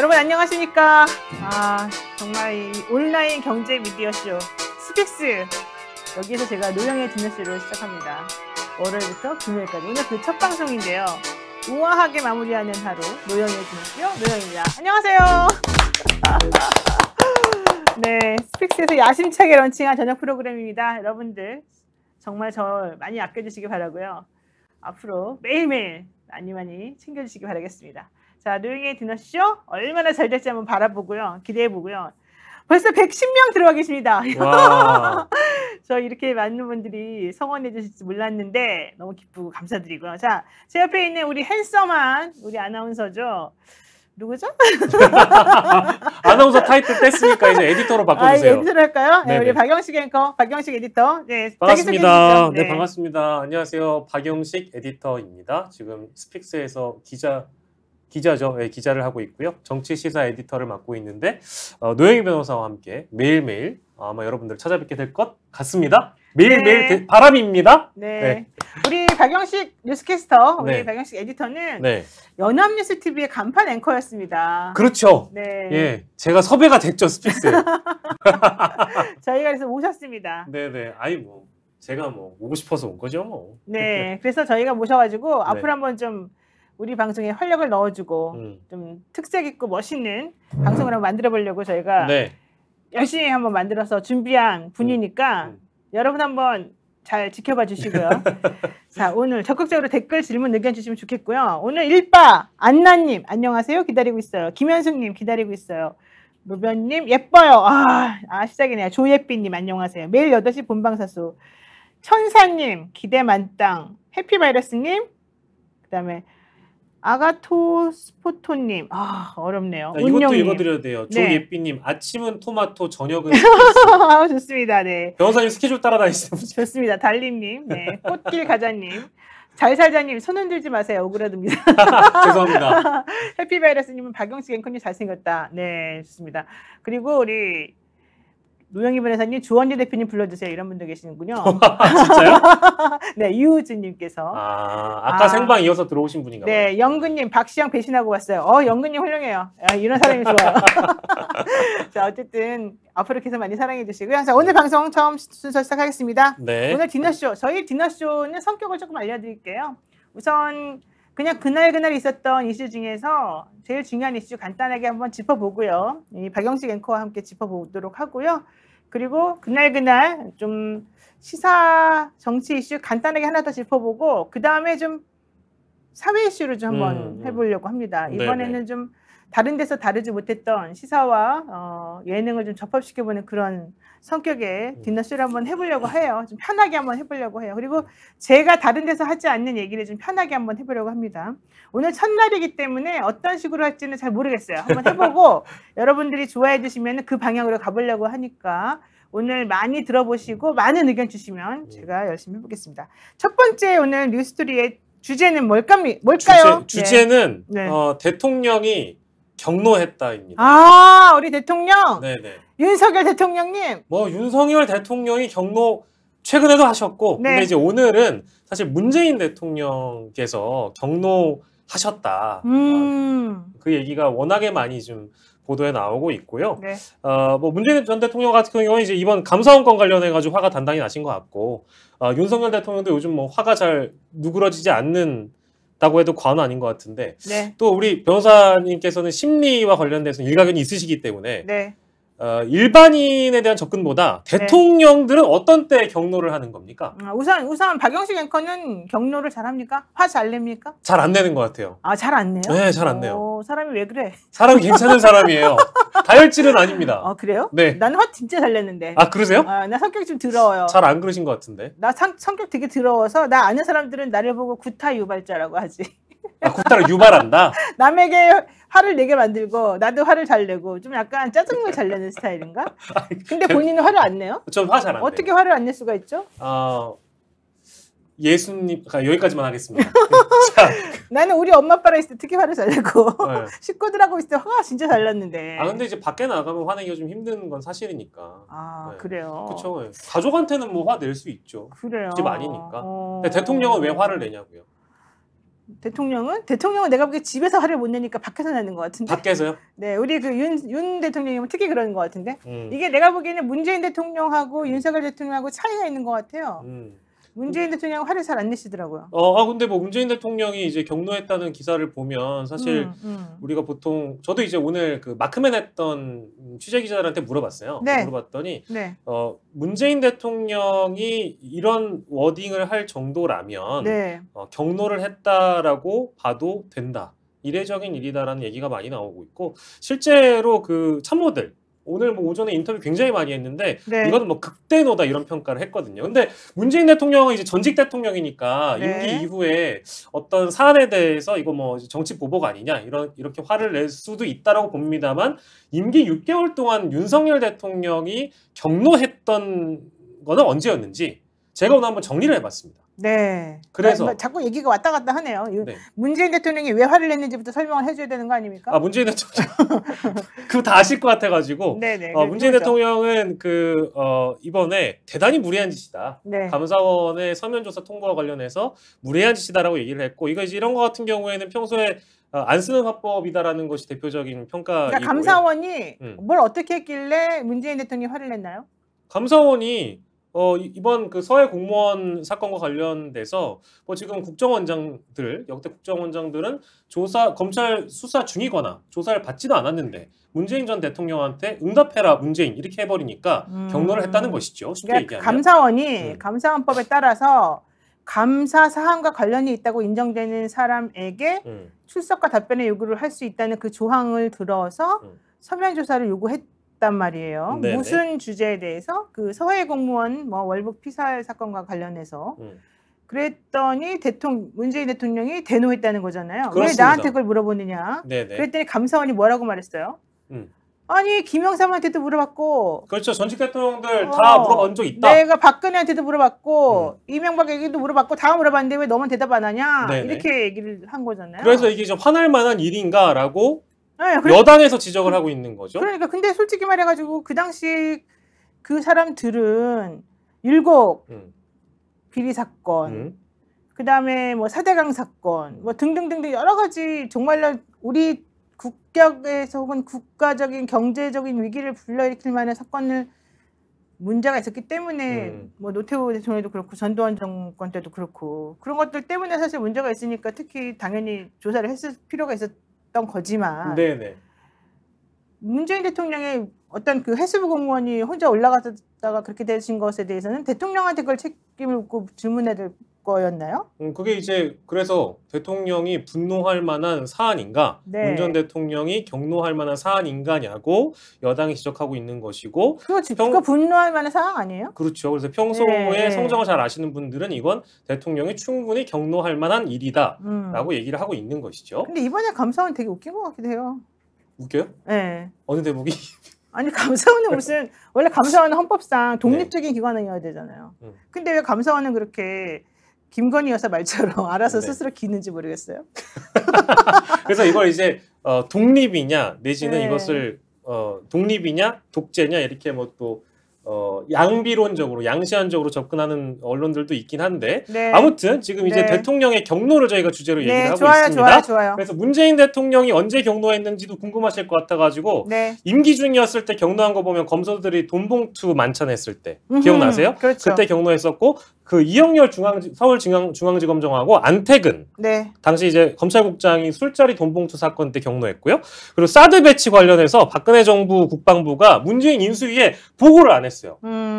여러분 안녕하십니까? 정말 이 온라인 경제 미디어쇼 스픽스, 여기에서 제가 노영의 디너쇼를 시작합니다. 월요일부터 금요일까지 오늘 그 첫 방송인데요. 우아하게 마무리하는 하루, 노영의 디너쇼 노영입니다. 안녕하세요. 네, 스픽스에서 야심차게 런칭한 저녁 프로그램입니다. 여러분들 정말 저 많이 아껴주시기 바라고요. 앞으로 매일매일 많이 챙겨주시기 바라겠습니다. 자, 노영의 디너쇼 얼마나 잘 될지 한번 바라보고요. 기대해보고요. 벌써 110명 들어와 계십니다. 저 이렇게 많은 분들이 성원해 주실지 몰랐는데 너무 기쁘고 감사드리고요. 자, 제 옆에 있는 우리 핸섬한 우리 아나운서죠. 누구죠? 아나운서 타이틀 뗐으니까 이제 에디터로 바꿔주세요. 에디터로 할까요? 네, 네네. 우리 박영식 앵커, 박영식 에디터. 네, 반갑습니다. 네, 반갑습니다. 안녕하세요. 박영식 에디터입니다. 지금 스픽스에서 기자죠. 네, 기자를 하고 있고요. 정치 시사 에디터를 맡고 있는데 노영희 변호사와 함께 매일매일 아마 여러분들 찾아뵙게 될 것 같습니다. 매일매일 네. 바람입니다. 네. 네. 우리 박영식 뉴스캐스터, 우리 네. 박영식 에디터는 네. 연합뉴스TV의 간판 앵커였습니다. 그렇죠. 네. 예, 제가 섭외가 됐죠, 스픽스에. 저희가 그래서 모셨습니다. 네네. 아니 뭐 제가 뭐 오고 싶어서 온 거죠, 뭐. 네. 그래서 저희가 모셔가지고 네. 앞으로 한번 좀 우리 방송에 활력을 넣어주고 좀 특색 있고 멋있는 방송을 한번 만들어 보려고 저희가 네. 열심히 한번 만들어서 준비한 분이니까 여러분 한번 잘 지켜봐 주시고요. 자, 오늘 적극적으로 댓글, 질문, 의견 주시면 좋겠고요. 오늘 일바 안나님 안녕하세요. 기다리고 있어요. 김현숙님 기다리고 있어요. 노변님 예뻐요. 시작이네요. 조예삐님 안녕하세요. 매일 8시 본방사수. 천사님 기대 만땅. 해피바이러스님 그 다음에 아가토스포토님 어렵네요. 이것도 읽어드려야 돼요. 네. 조예삐님 아침은 토마토, 저녁은 좋습니다. 네. 변호사님 스케줄 따라다니시는 분. 좋습니다. 달림님, 네. 꽃길 가자님, 잘살자님 손 흔들지 마세요. 오그라듭니다. 죄송합니다. 해피바이러스님은 박영식 앵커님 잘생겼다. 네, 좋습니다. 그리고 우리 노영희 변호사님, 조원재 대표님 불러주세요. 이런 분도 계시는군요. 진짜요? 네, 유우진님께서. 아까 생방 이어서 들어오신 분인가 봐요. 네, 영근님, 박시영 배신하고 왔어요. 영근님 훌륭해요. 이런 사람이 좋아요. 자, 어쨌든 앞으로 계속 많이 사랑해 주시고요. 자, 오늘 방송 처음 순서 시작하겠습니다. 네. 오늘 디너쇼, 저희 디너쇼는 성격을 조금 알려드릴게요. 우선 그냥 그날 있었던 이슈 중에서 제일 중요한 이슈 간단하게 한번 짚어보고요. 이 박영식 앵커와 함께 짚어보도록 하고요. 그리고 그날 좀 시사 정치 이슈 간단하게 하나 더 짚어보고 그 다음에 좀 사회 이슈를 좀 한번 해보려고 합니다. 이번에는 네네. 좀 다른 데서 다루지 못했던 시사와 예능을 좀 접합시켜보는 그런 성격의 디너쇼를 한번 해보려고 해요. 좀 편하게 한번 해보려고 해요. 그리고 제가 다른 데서 하지 않는 얘기를 좀 편하게 한번 해보려고 합니다. 오늘 첫날이기 때문에 어떤 식으로 할지는 잘 모르겠어요. 한번 해보고 여러분들이 좋아해 주시면 그 방향으로 가보려고 하니까 오늘 많이 들어보시고 많은 의견 주시면 제가 열심히 해보겠습니다. 첫 번째 오늘 뉴스토리의 주제는 뭘까요? 주제는 네. 대통령이 경로했다입니다. 우리 대통령. 네네. 윤석열 대통령님. 뭐 윤석열 대통령이 경로 최근에도 하셨고, 네. 근데 이제 오늘은 사실 문재인 대통령께서 경로하셨다. 그 얘기가 워낙에 많이 좀 보도에 나오고 있고요. 네. 뭐 문재인 전 대통령 같은 경우는 이제 이번 감사원 건 관련해가지고 화가 단단히 나신 것 같고, 윤석열 대통령도 요즘 뭐 화가 잘 누그러지지 않는다고 해도 과언 아닌 것 같은데, 네. 또 우리 변호사님께서는 심리와 관련돼서 일가견이 있으시기 때문에 네. 일반인에 대한 접근보다 대통령들은 어떤 때 경로를 하는 겁니까? 우선 박영식 앵커는 경로를 잘합니까? 화 잘 냅니까? 잘 안 내는 것 같아요. 잘 안 내요? 네, 잘 안 내요. 사람이 왜 그래? 사람이 괜찮은 사람이에요. 다혈질은 아닙니다. 그래요? 네. 나는 화 진짜 잘 냈는데. 그러세요? 나 성격이 좀 더러워요. 잘 안 그러신 것 같은데. 나 성격 되게 더러워서 나 아는 사람들은 나를 보고 구타 유발자라고 하지. 구타를 유발한다? 남에게 화를 내게 만들고 나도 화를 잘 내고 좀 약간 짜증을 잘 내는 스타일인가? 근데 본인은 화를 안 내요? 전 화 잘 안 내요. 어떻게 화를 안 낼 수가 있죠? 예수님, 여기까지만 하겠습니다. 나는 우리 엄마 아빠랑 있을 때 특히 화를 잘 내고 네. 식구들하고 있을 때 화가 진짜 잘 났는데. 근데 이제 밖에 나가면 화내기가 좀 힘든 건 사실이니까. 네. 그래요. 그렇죠. 가족한테는 뭐 화 낼 수 있죠. 그래요. 집 아니니까. 근데 대통령은 왜 화를 내냐고요? 대통령은 내가 보기에 집에서 화를 못 내니까 밖에서 내는 것 같은데. 밖에서요? 네, 우리 그 윤 대통령님은 특히 그러는 것 같은데. 이게 내가 보기에는 문재인 대통령하고 윤석열 대통령하고 차이가 있는 것 같아요. 문재인 대통령 화를 잘 안 내시더라고요. 근데 뭐 문재인 대통령이 이제 경로했다는 기사를 보면 사실 우리가 보통 저도 이제 오늘 그 마크맨 했던 취재 기자들한테 물어봤어요. 네. 물어봤더니 네. 문재인 대통령이 이런 워딩을 할 정도라면 네. 경로를 했다라고 봐도 된다. 이례적인 일이다라는 얘기가 많이 나오고 있고 실제로 그 참모들 오늘 뭐 오전에 인터뷰 굉장히 많이 했는데 네. 이거는 뭐 극대노다 이런 평가를 했거든요. 근데 문재인 대통령은 이제 전직 대통령이니까 네. 임기 이후에 어떤 사안에 대해서 이거 뭐 정치 보복 아니냐 이렇게 화를 낼 수도 있다라고 봅니다만 임기 6개월 동안 윤석열 대통령이 경로했던 거는 언제였는지 제가 오늘 한번 정리를 해봤습니다. 네. 그래서 자꾸 얘기가 왔다 갔다 하네요. 네. 문재인 대통령이 왜 화를 냈는지부터 설명을 해줘야 되는 거 아닙니까? 문재인 대통령 그거 다 아실 것 같아가지고 네네. 문재인 그렇죠. 대통령은 이번에 대단히 무리한 짓이다. 네. 감사원의 서면 조사 통보와 관련해서 무리한 짓이다라고 얘기를 했고 이거 이제 이런 거 같은 경우에는 평소에 안 쓰는 화법이다라는 것이 대표적인 평가이고요. 그러니까 감사원이 뭘 어떻게 했길래 문재인 대통령이 화를 냈나요? 감사원이 이번 그 서해 공무원 사건과 관련돼서 지금 국정원장들 역대 국정원장들은 검찰 수사 중이거나 조사를 받지도 않았는데 문재인 전 대통령한테 응답해라 문재인 이렇게 해버리니까 경로를 했다는 것이죠. 쉽게 그러니까 얘기하면 감사원이 감사원법에 따라서 감사 사항과 관련이 있다고 인정되는 사람에게 출석과 답변의 요구를 할 수 있다는 그 조항을 들어서 서면 조사를 요구했단 말이에요. 네네. 무슨 주제에 대해서 그 서해 공무원 월북 피살 사건과 관련해서 그랬더니 문재인 대통령이 대노했다는 거잖아요. 그렇습니다. 왜 나한테 그걸 물어보느냐? 네네. 그랬더니 감사원이 뭐라고 말했어요? 아니 김영삼한테도 물어봤고 그렇죠. 전직 대통령들 다 물어본 적 있다. 내가 박근혜한테도 물어봤고 이명박에게도 물어봤고 다 물어봤는데 왜 너만 대답 안 하냐? 네네. 이렇게 얘기를 한 거잖아요. 그래서 이게 좀 화날 만한 일인가라고 네, 여당에서 지적을 하고 있는 거죠. 그러니까 근데 솔직히 말해가지고 그 당시 그 사람들은 일곱 비리 사건, 그 다음에 뭐 4대강 사건, 뭐 등등등등 여러 가지 정말로 우리 국격에서 혹은 국가적인 경제적인 위기를 불러일으킬 만한 사건을 문제가 있었기 때문에 뭐 노태우 대통령도 그렇고 전두환 정권 때도 그렇고 그런 것들 때문에 사실 문제가 있으니까 특히 당연히 조사를 했을 필요가 있었던 거지만 네네. 문재인 대통령의 어떤 그 해수부 공무원이 혼자 올라갔다가 그렇게 되신 것에 대해서는 대통령한테 그걸 책임을 묻고 질문해야 될 거였나요? 그게 이제 그래서 대통령이 분노할 만한 사안인가, 네. 문 전 대통령이 경로할 만한 사안인가냐고 여당이 지적하고 있는 것이고, 그거 분노할 만한 사항 아니에요? 그렇죠. 그래서 평소에 네. 성정을 잘 아시는 분들은 이건 대통령이 충분히 경로할 만한 일이다라고 얘기를 하고 있는 것이죠. 근데 이번에 감사원 되게 웃긴 것 같기도 해요. 웃겨요? 네. 어느 대목이? 아니 감사원은 무슨 원래 감사원은 헌법상 독립적인 기관이어야 되잖아요. 근데 왜 감사원은 그렇게 김건희 여사 말처럼 알아서 스스로 기는지 모르겠어요. 그래서 이걸 이제 독립이냐 내지는 네. 이것을 독립이냐 독재냐 이렇게 뭐 또 양비론적으로 양시안적으로 접근하는 언론들도 있긴 한데 네. 아무튼 지금 이제 네. 대통령의 경로를 저희가 주제로 얘기를 네, 하고 좋아요, 있습니다. 좋아요. 그래서 문재인 대통령이 언제 경로했는지도 궁금하실 것 같아가지고 네. 임기 중이었을 때 경로한 거 보면 검사들이 돈봉투 만찬했을 때 기억나세요? 그렇죠. 그때 경로했었고 그 이영렬 서울중앙지검장하고 안태근 네. 당시 이제 검찰국장이 술자리 돈봉투 사건 때 경로했고요. 그리고 사드 배치 관련해서 박근혜 정부 국방부가 문재인 인수위에 보고를 안 했어요.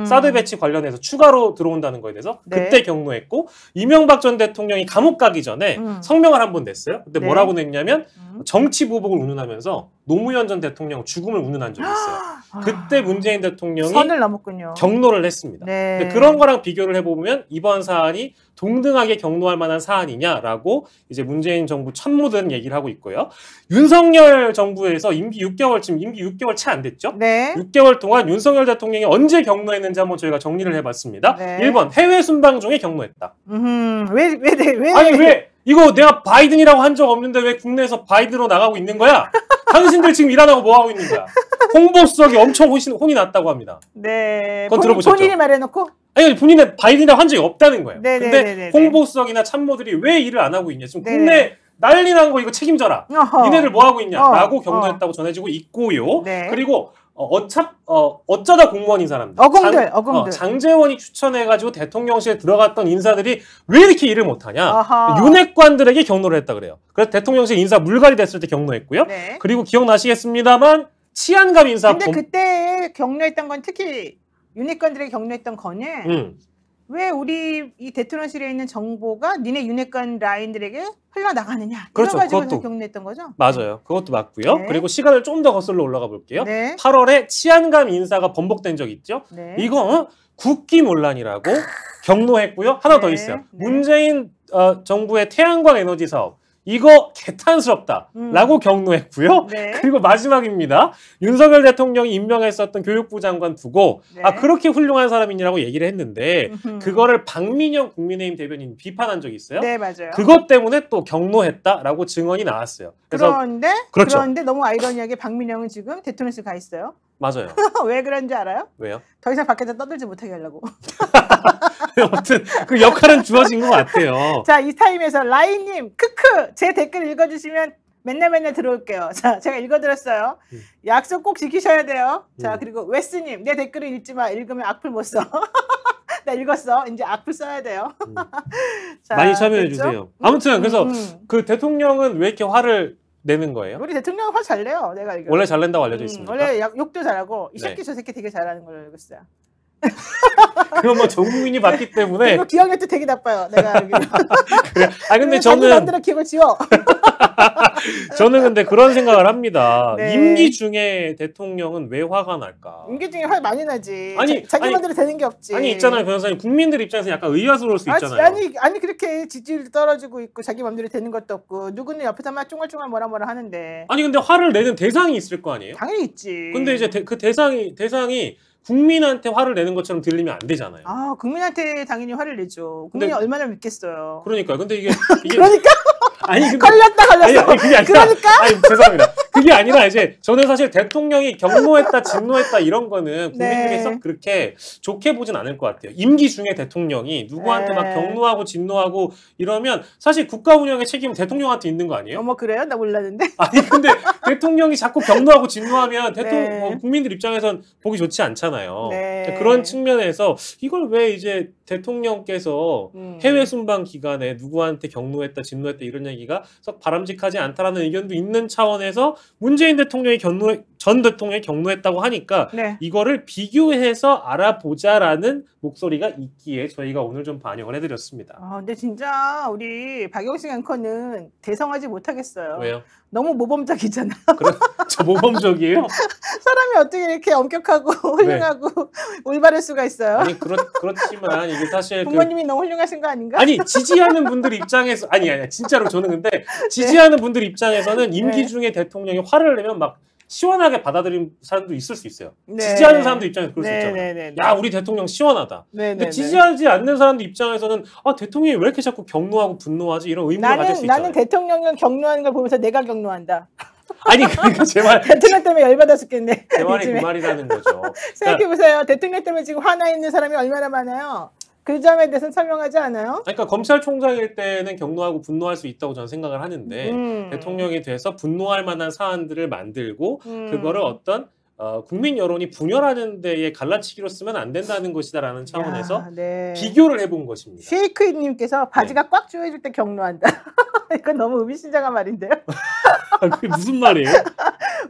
사드 배치 관련해서 추가로 들어온다는 거에 대해서 네. 그때 경로했고 이명박 전 대통령이 감옥 가기 전에 성명을 한 번 냈어요. 그때 네. 뭐라고 냈냐면 정치 보복을 운운하면서 노무현 전 대통령 죽음을 운운한 적이 있어요. 그때 문재인 대통령이 선을 넘었군요. 경로를 했습니다. 네. 근데 그런 거랑 비교를 해보면 이번 사안이 동등하게 경로할 만한 사안이냐라고 이제 문재인 정부 참모들은 얘기를 하고 있고요. 윤석열 정부에서 임기 6개월 채 안 됐죠? 네. 6개월 동안 윤석열 대통령이 언제 경로했는지 한번 저희가 정리를 해봤습니다. 네. 1번 해외 순방 중에 경로했다. 왜? 아니 왜 이거 내가 바이든이라고 한 적 없는데 왜 국내에서 바이든으로 나가고 있는 거야? 당신들 지금 일 안 하고 뭐 하고 있는 거야? 홍보 수석이 엄청 혼이 났다고 합니다. 네. 그건 들어보셨죠? 본인이 말해놓고? 아니 본인은 바이든이라고 한 적이 없다는 거예요. 네네네네네. 근데 홍보수석이나 참모들이 왜 일을 안 하고 있냐. 지금 네네. 국내 난리 난 거 이거 책임져라. 어허. 니네들 뭐 하고 있냐라고 어, 격노했다고 전해지고 있고요. 네. 그리고 어쩌다 공무원인 사람들. 어공들. 장제원이 추천해가지고 대통령실에 들어갔던 인사들이 왜 이렇게 일을 못하냐. 아하. 윤핵관들에게 격노를 했다 그래요. 그래서 대통령실 인사 물갈이 됐을 때 격노했고요. 네. 그리고 기억나시겠습니다만 치안감 인사. 근데 그때 격려했던 건 특히 윤핵관들에게 격려했던 거는 왜 우리 이 대통령실에 있는 정보가 니네 윤핵관 라인들에게 흘러나가느냐. 그렇죠. 이거 가지고 그것도 격려했던 거죠? 맞아요. 그것도 맞고요. 네. 그리고 시간을 좀 더 거슬러 올라가 볼게요. 네. 8월에 치안감 인사가 번복된 적 있죠? 네. 이거 국기문란이라고 격노했고요. 하나 더 네. 있어요. 네. 문재인 정부의 태양광 에너지 사업. 이거 개탄스럽다라고 격노했고요. 네. 그리고 마지막입니다. 윤석열 대통령이 임명했었던 교육부 장관 두고 네. 그렇게 훌륭한 사람이라고 얘기를 했는데 음흠. 그거를 박민영 국민의힘 대변인이 비판한 적이 있어요. 네, 맞아요. 그것 때문에 또 격노했다라고 증언이 나왔어요. 그래서 그렇죠. 그런데 너무 아이러니하게 박민영은 지금 대통령실 가 있어요. 맞아요. 왜 그런지 알아요? 왜요? 더 이상 밖에서 떠들지 못하게 하려고. 아무튼 그 역할은 주어진 것 같아요. 자, 이 타임에서 라인님 크크 제 댓글 읽어주시면 맨날 들어올게요. 자, 제가 읽어드렸어요. 약속 꼭 지키셔야 돼요. 자, 그리고 웨스님 내 댓글을 읽지 마. 읽으면 악플 못 써. 나 읽었어. 이제 악플 써야 돼요. 자, 많이 참여해 됐죠? 주세요. 아무튼 그래서 그 대통령은 왜 이렇게 화를 내는 거예요? 우리 대통령 화 잘 내요. 내가 알기로. 원래 잘 낸다고 알려져 있습니까? 원래 욕도 잘하고 이 네. 새끼 저 새끼 되게 잘하는 걸로 알고 있어요. 그건 뭐 전 국민이 봤기 때문에. 그리고 기억력도 되게 나빠요. 내가 알기로. 그래. 근데 자기 저는 마음대로 기억을 지워. 저는 근데 그런 생각을 합니다. 네. 임기 중에 대통령은 왜 화가 날까? 임기 중에 화 많이 나지. 아니, 자기 아니, 마음대로 되는 게 없지. 아니 있잖아요, 변호사님. 국민들 입장에서 약간 의아스러울 수 있잖아요. 아니 그렇게 지지율 떨어지고 있고 자기 마음대로 되는 것도 없고 누구는 옆에서 막 쫑알쫑알 뭐라 하는데. 아니 근데 화를 내는 대상이 있을 거 아니에요? 당연히 있지. 근데 이제 그 대상이 국민한테 화를 내는 것처럼 들리면 안 되잖아요. 아, 국민한테 당연히 화를 내죠. 국민이 근데- 얼마나 믿겠어요. 그러니까 근데 이게 그러니까 아니 근데 걸렸다. 아니 그게 아니라 그러니까? 아니 죄송합니다. 그게 아니라 이제 저는 사실 대통령이 격노했다 진노했다 이런 거는 국민들이 네. 썩 그렇게 좋게 보진 않을 것 같아요. 임기 중에 대통령이 누구한테 막 네. 격노하고 진노하고 이러면 사실 국가 운영의 책임은 대통령한테 있는 거 아니에요? 어머 그래요? 나 몰랐는데. 아니 근데 대통령이 자꾸 격노하고 진노하면 네. 국민들 입장에선 보기 좋지 않잖아요. 네. 그런 측면에서 이걸 왜 이제 대통령께서 해외 순방 기간에 누구한테 격노했다 진노했다 이런 얘기가 썩 바람직하지 않다라는 의견도 있는 차원에서 문재인 대통령이 전 대통령이 격노했다고 하니까 네. 이거를 비교해서 알아보자라는 목소리가 있기에 저희가 오늘 좀 반영을 해드렸습니다. 근데 진짜 우리 박영식 앵커는 대성하지 못하겠어요. 왜요? 너무 모범적이잖아. 저 모범적이에요? 사람이 어떻게 이렇게 엄격하고 훌륭하고 올바를 수가 있어요? 아니 그렇지만 이게 사실 부모님이 너무 훌륭하신 거 아닌가? 아니 지지하는 분들 입장에서 아니 진짜로 저는 근데 지지하는 분들 입장에서는 임기 네. 중에 대통령이 화를 내면 막 시원하게 받아들인 사람도 있을 수 있어요. 네. 지지하는 사람들 입장에서 그럴 수 네, 있잖아요. 네, 네, 네. 야 우리 대통령 시원하다. 네, 근데 네, 지지하지 않는 사람들 입장에서는 대통령이 왜 이렇게 자꾸 격노하고 분노하지 이런 의문을 가질 수 있잖아요. 나는 대통령을 격노하는 걸 보면서 내가 격노한다. 아니 그러니까 제 대통령 때문에 열받아 죽겠네. 말이 요즘에. 그 말이라는 거죠. 생각해보세요. 대통령 때문에 지금 화나 있는 사람이 얼마나 많아요. 그 점에 대해서는 설명하지 않아요? 그러니까 검찰총장일 때는 격노하고 분노할 수 있다고 저는 생각을 하는데 대통령이 돼서 분노할 만한 사안들을 만들고 그거를 어떤 국민 여론이 분열하는 데에 갈라치기로 쓰면 안 된다는 것이다라는 차원에서 야, 네. 비교를 해본 것입니다. 쉐이크님께서 바지가 꽉 조여질 때 격노한다. 이건 너무 의미심장한 말인데요. 그게 무슨 말이에요?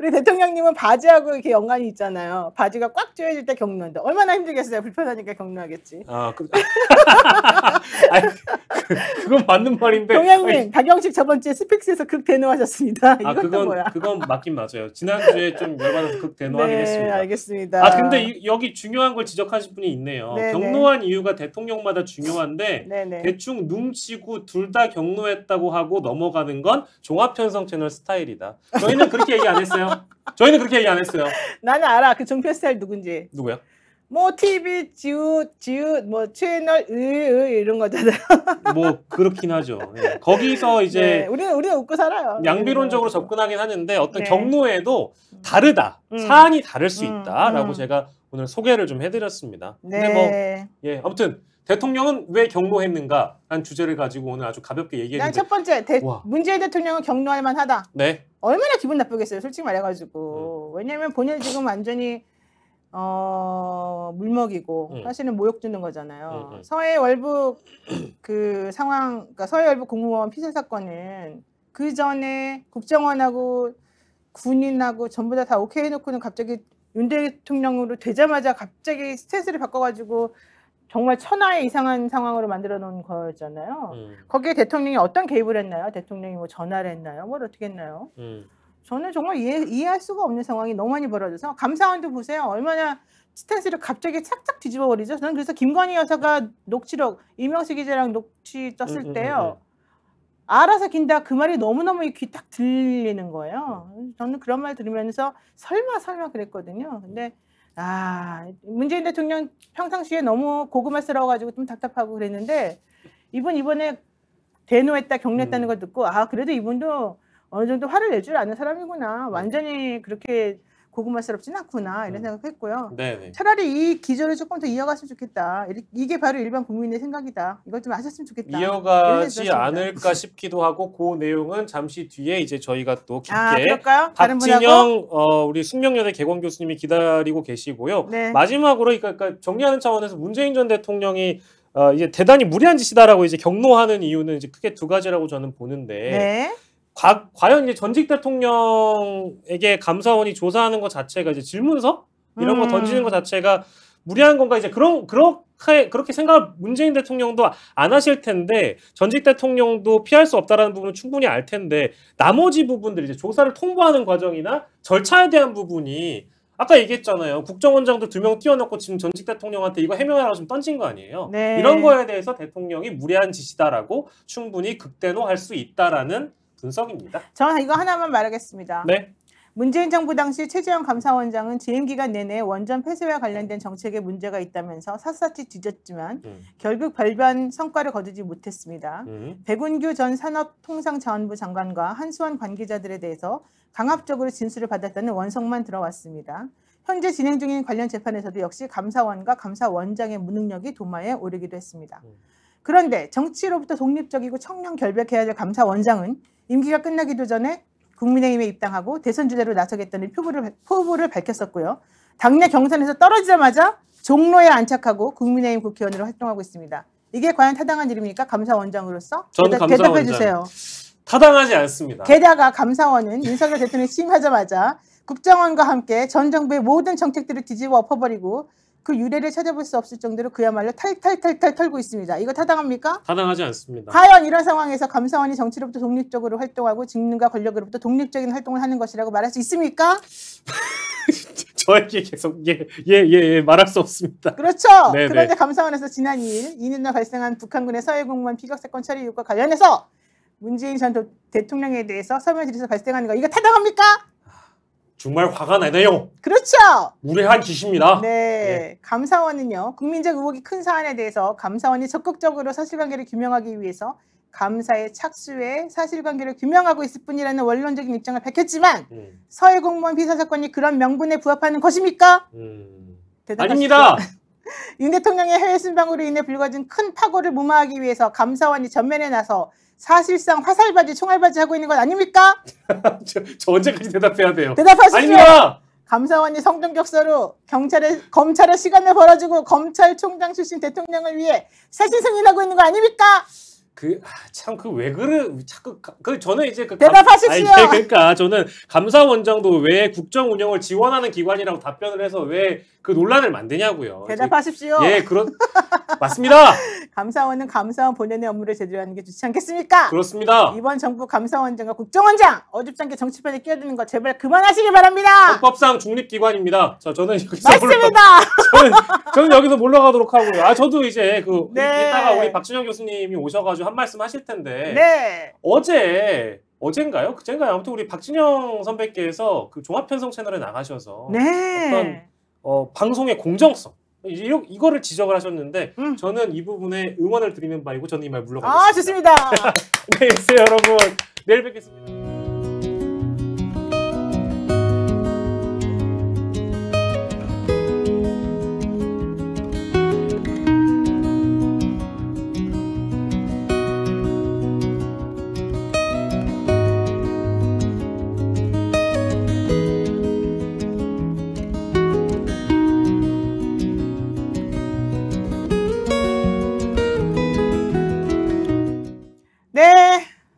우리 대통령님은 바지하고 이렇게 연관이 있잖아요. 바지가 꽉 조여질 때 격노한다. 얼마나 힘들겠어요. 불편하니까 격노하겠지. 그건 맞는 말인데. 동양님, 박영식 저번 주에 스픽스에서 극 대노하셨습니다. 이것도 뭐야? 그건 맞긴 맞아요. 지난주에 좀 열받아서 극 대노하긴 네, 했습니다. 알겠습니다. 근데 여기 중요한 걸 지적하신 분이 있네요. 네네. 격노한 이유가 대통령마다 중요한데 네네. 대충 눈치고 둘 다 격노했다고 하고 넘어가는 건 종합편성 채널 스타일이다. 저희는 그렇게 얘기 안 했어요. 저희는 그렇게 얘기 안 했어요. 나는 알아. 그 종편 스타일 누군지. 누구야? 뭐 TV 지읒 뭐 채널 이런 거잖아요. 뭐 그렇긴 하죠. 예. 거기서 네, 이제 우리는 웃고 살아요. 양비론적으로 우리는 접근하긴 하는데 어떤 네. 경로에도 다르다. 음. 사안이 다를 수 있다라고 음. 제가 오늘 소개를 좀 해드렸습니다. 네. 근데 뭐 예, 아무튼 대통령은 왜 경로했는가 한 주제를 가지고 오늘 아주 가볍게 난 얘기했는데 첫 번째 와. 문재인 대통령은 경로할 만하다. 네. 얼마나 기분 나쁘겠어요, 솔직히 말해가지고. 왜냐면 본인 지금 완전히 물먹이고 사실은 모욕 주는 거잖아요. 서해 월북 그 상황, 그러니까 서해 월북 공무원 피살 사건은 그 전에 국정원하고 군인하고 전부 다 오케이 해놓고는 갑자기 윤 대통령으로 되자마자 갑자기 스탠스를 바꿔가지고 정말 천하의 이상한 상황으로 만들어 놓은 거였잖아요. 거기에 대통령이 어떤 개입을 했나요? 대통령이 뭐 전화를 했나요? 뭘 어떻게 했나요? 저는 정말 이해할 수가 없는 상황이 너무 많이 벌어져서 감사원도 보세요. 얼마나 스탠스를 갑자기 착착 뒤집어 버리죠. 저는 그래서 김건희 여사가 녹취록 이명수 기자랑 녹취 떴을 때요. 알아서 긴다 그 말이 너무너무 귀 딱 들리는 거예요. 저는 그런 말 들으면서 설마 그랬거든요. 근데 문재인 대통령 평상시에 너무 고구마스러워가지고 좀 답답하고 그랬는데 이번에 대노했다 경로했다는 걸 듣고 그래도 이분도 어느 정도 화를 낼 줄 아는 사람이구나. 완전히 그렇게 고구마스럽진 않구나 이런 생각했고요. 네네. 차라리 이 기조를 조금 더 이어갔으면 좋겠다. 이게 바로 일반 국민의 생각이다. 이걸 좀 하셨으면 좋겠다. 이어가지 않을까 싶기도 하고 그 내용은 잠시 뒤에 이제 저희가 또 깊게 그럴까요? 다른 분하고? 박진영 우리 숙명여대 개공 교수님이 기다리고 계시고요. 네. 마지막으로 그러니까 정리하는 차원에서 문재인 전 대통령이 이제 대단히 무리한 짓이다라고 이제 경로하는 이유는 이제 크게 두 가지라고 저는 보는데. 네. 과연 이제 전직 대통령에게 감사원이 조사하는 것 자체가 이제 질문서 이런 거 던지는 것 자체가 무리한 건가 이제 그렇게 생각을 문재인 대통령도 안 하실 텐데 전직 대통령도 피할 수 없다라는 부분은 충분히 알 텐데 나머지 부분들 이제 조사를 통보하는 과정이나 절차에 대한 부분이 아까 얘기했잖아요. 국정원장도 2명 띄워놓고 지금 전직 대통령한테 이거 해명하라고 좀 던진 거 아니에요. 네. 이런 거에 대해서 대통령이 무리한 짓이다라고 충분히 극대노할 수 있다라는 분석입니다. 저는 이거 하나만 말하겠습니다. 네. 문재인 정부 당시 최재형 감사원장은 재임 기간 내내 원전 폐쇄와 관련된 정책에 문제가 있다면서 샅샅이 뒤졌지만 결국 별반 성과를 거두지 못했습니다. 백운규 전 산업통상자원부 장관과 한수원 관계자들에 대해서 강압적으로 진술을 받았다는 원성만 들어왔습니다. 현재 진행 중인 관련 재판에서도 역시 감사원과 감사원장의 무능력이 도마에 오르기도 했습니다. 그런데 정치로부터 독립적이고 청렴 결백해야 될 감사원장은 임기가 끝나기도 전에 국민의힘에 입당하고 대선 주자로 나서겠다는 포부를 밝혔었고요. 당내 경선에서 떨어지자마자 종로에 안착하고 국민의힘 국회의원으로 활동하고 있습니다. 이게 과연 타당한 일입니까? 감사원장으로서? 대답해 주세요. 타당하지 않습니다. 게다가 감사원은 윤석열 대통령이 취임하자마자 국정원과 함께 전 정부의 모든 정책들을 뒤집어 엎어버리고 그 유래를 찾아볼 수 없을 정도로 그야말로 탈탈 털고 있습니다. 이거 타당합니까? 타당하지 않습니다. 과연 이런 상황에서 감사원이 정치로부터 독립적으로 활동하고 직능과 권력으로부터 독립적인 활동을 하는 것이라고 말할 수 있습니까? 저에게 계속 말할 수 없습니다. 그렇죠. 네네. 그런데 감사원에서 지난 2일 이날 발생한 북한군의 서해 공무원 피격 사건 처리 의혹과 관련해서 문재인 전 대통령에 대해서 서면 질에서 발생하는 거 이거 타당합니까? 정말 화가 나네요. 그렇죠. 무례한 짓입니다. 네. 예. 감사원은요. 국민적 의혹이 큰 사안에 대해서 감사원이 적극적으로 사실관계를 규명하기 위해서 감사의 착수에 사실관계를 규명하고 있을 뿐이라는 원론적인 입장을 밝혔지만 서해 공무원 피살 사건이 그런 명분에 부합하는 것입니까? 아닙니다. 윤 대통령의 해외 순방으로 인해 불거진 큰 파고를 무마하기 위해서 감사원이 전면에 나서 사실상 화살바지 총알바지 하고 있는 건 아닙니까? 저 언제까지 대답해야 돼요? 대답하시죠. 아닙니다. 감사원이 성동격서로 검찰의 시간을 벌어주고 검찰총장 출신 대통령을 위해 사실 승인하고 있는 거 아닙니까? 왜 자꾸 저는 이제 대답하십시오. 그러니까 저는 감사원장도 왜 국정 운영을 지원하는 기관이라고 답변을 해서 왜 그 논란을 만드냐고요. 대답하십시오. 맞습니다. 감사원은 감사원 본연의 업무를 제대로 하는 게 좋지 않겠습니까? 그렇습니다. 이번 정부 감사원장과 국정원장 어줍지 않게 정치판에 끼어드는 거 제발 그만하시기 바랍니다. 헌법상 중립기관입니다. 저는 여기서 맞습니다. 저는 여기서 물러가도록 하고요. 저도 이제 네. 이따가 우리 박진영 교수님이 오셔가지고 한 말씀 하실 텐데 네. 어젠가요? 그젠가요? 아무튼 우리 박진영 선배께서 그 종합편성 채널에 나가셔서 네. 어떤 방송의 공정성 이거를 지적을 하셨는데 저는 이 부분에 응원을 드리는 바이고 저는 이말 물러가겠습니다. 아, 좋습니다. 안녕히 계세요, 여러분. 내일 뵙겠습니다. 네,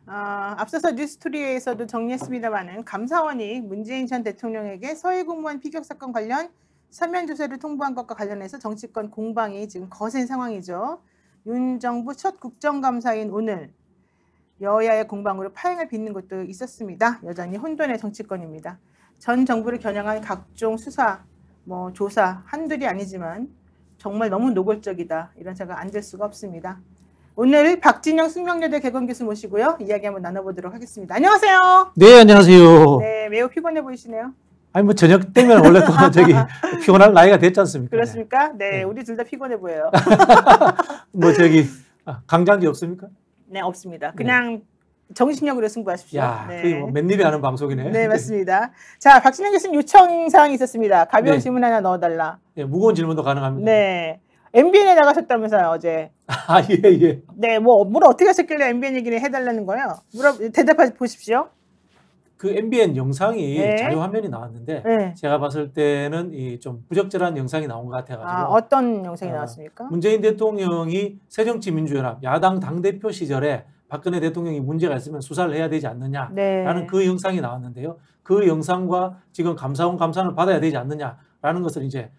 앞서서 뉴스토리에서도 정리했습니다마는 감사원이 문재인 전 대통령에게 서해 공무원 피격 사건 관련 서면 조사를 통보한 것과 관련해서 정치권 공방이 지금 거센 상황이죠. 윤 정부 첫 국정감사인 오늘 여야의 공방으로 파행을 빚는 것도 있었습니다. 여전히 혼돈의 정치권입니다. 전 정부를 겨냥한 각종 수사, 조사 한둘이 아니지만 정말 너무 노골적이다. 이런 생각 안 들 수가 없습니다. 오늘 박진영 숙명여대 개건교수 모시고요. 이야기 한번 나눠보도록 하겠습니다. 안녕하세요. 네, 안녕하세요. 네, 매우 피곤해 보이시네요. 아니, 뭐, 저녁 때면 원래 또 피곤할 나이가 됐지 않습니까? 그렇습니까? 네, 네. 우리 둘 다 피곤해 보여요. 뭐, 강장기 없습니까? 네, 없습니다. 그냥 정신력으로 승부하십시오. 야, 네. 그게 뭐, 맨입에 하는 방송이네. 네, 맞습니다. 자, 박진영 교수님 요청사항이 있었습니다. 가벼운 네. 질문 하나 넣어달라. 네, 무거운 질문도 가능합니다. 네. MBN에 나가셨다면서요, 어제. 아, 예. 네, 뭘 어떻게 하셨길래 MBN 얘기를 해달라는 거예요? 대답해 보십시오. 그 MBN 영상이 네. 자료화면이 나왔는데, 네. 제가 봤을 때는 좀 부적절한 영상이 나온 것 같아가지고. 어떤 영상이 나왔습니까? 문재인 대통령이 새정치민주연합 야당 당대표 시절에 박근혜 대통령이 문제가 있으면 수사를 해야 되지 않느냐라는 네. 그 영상이 나왔는데요. 그 영상과 지금 감사원 감사를 받아야 되지 않느냐라는 것을 이제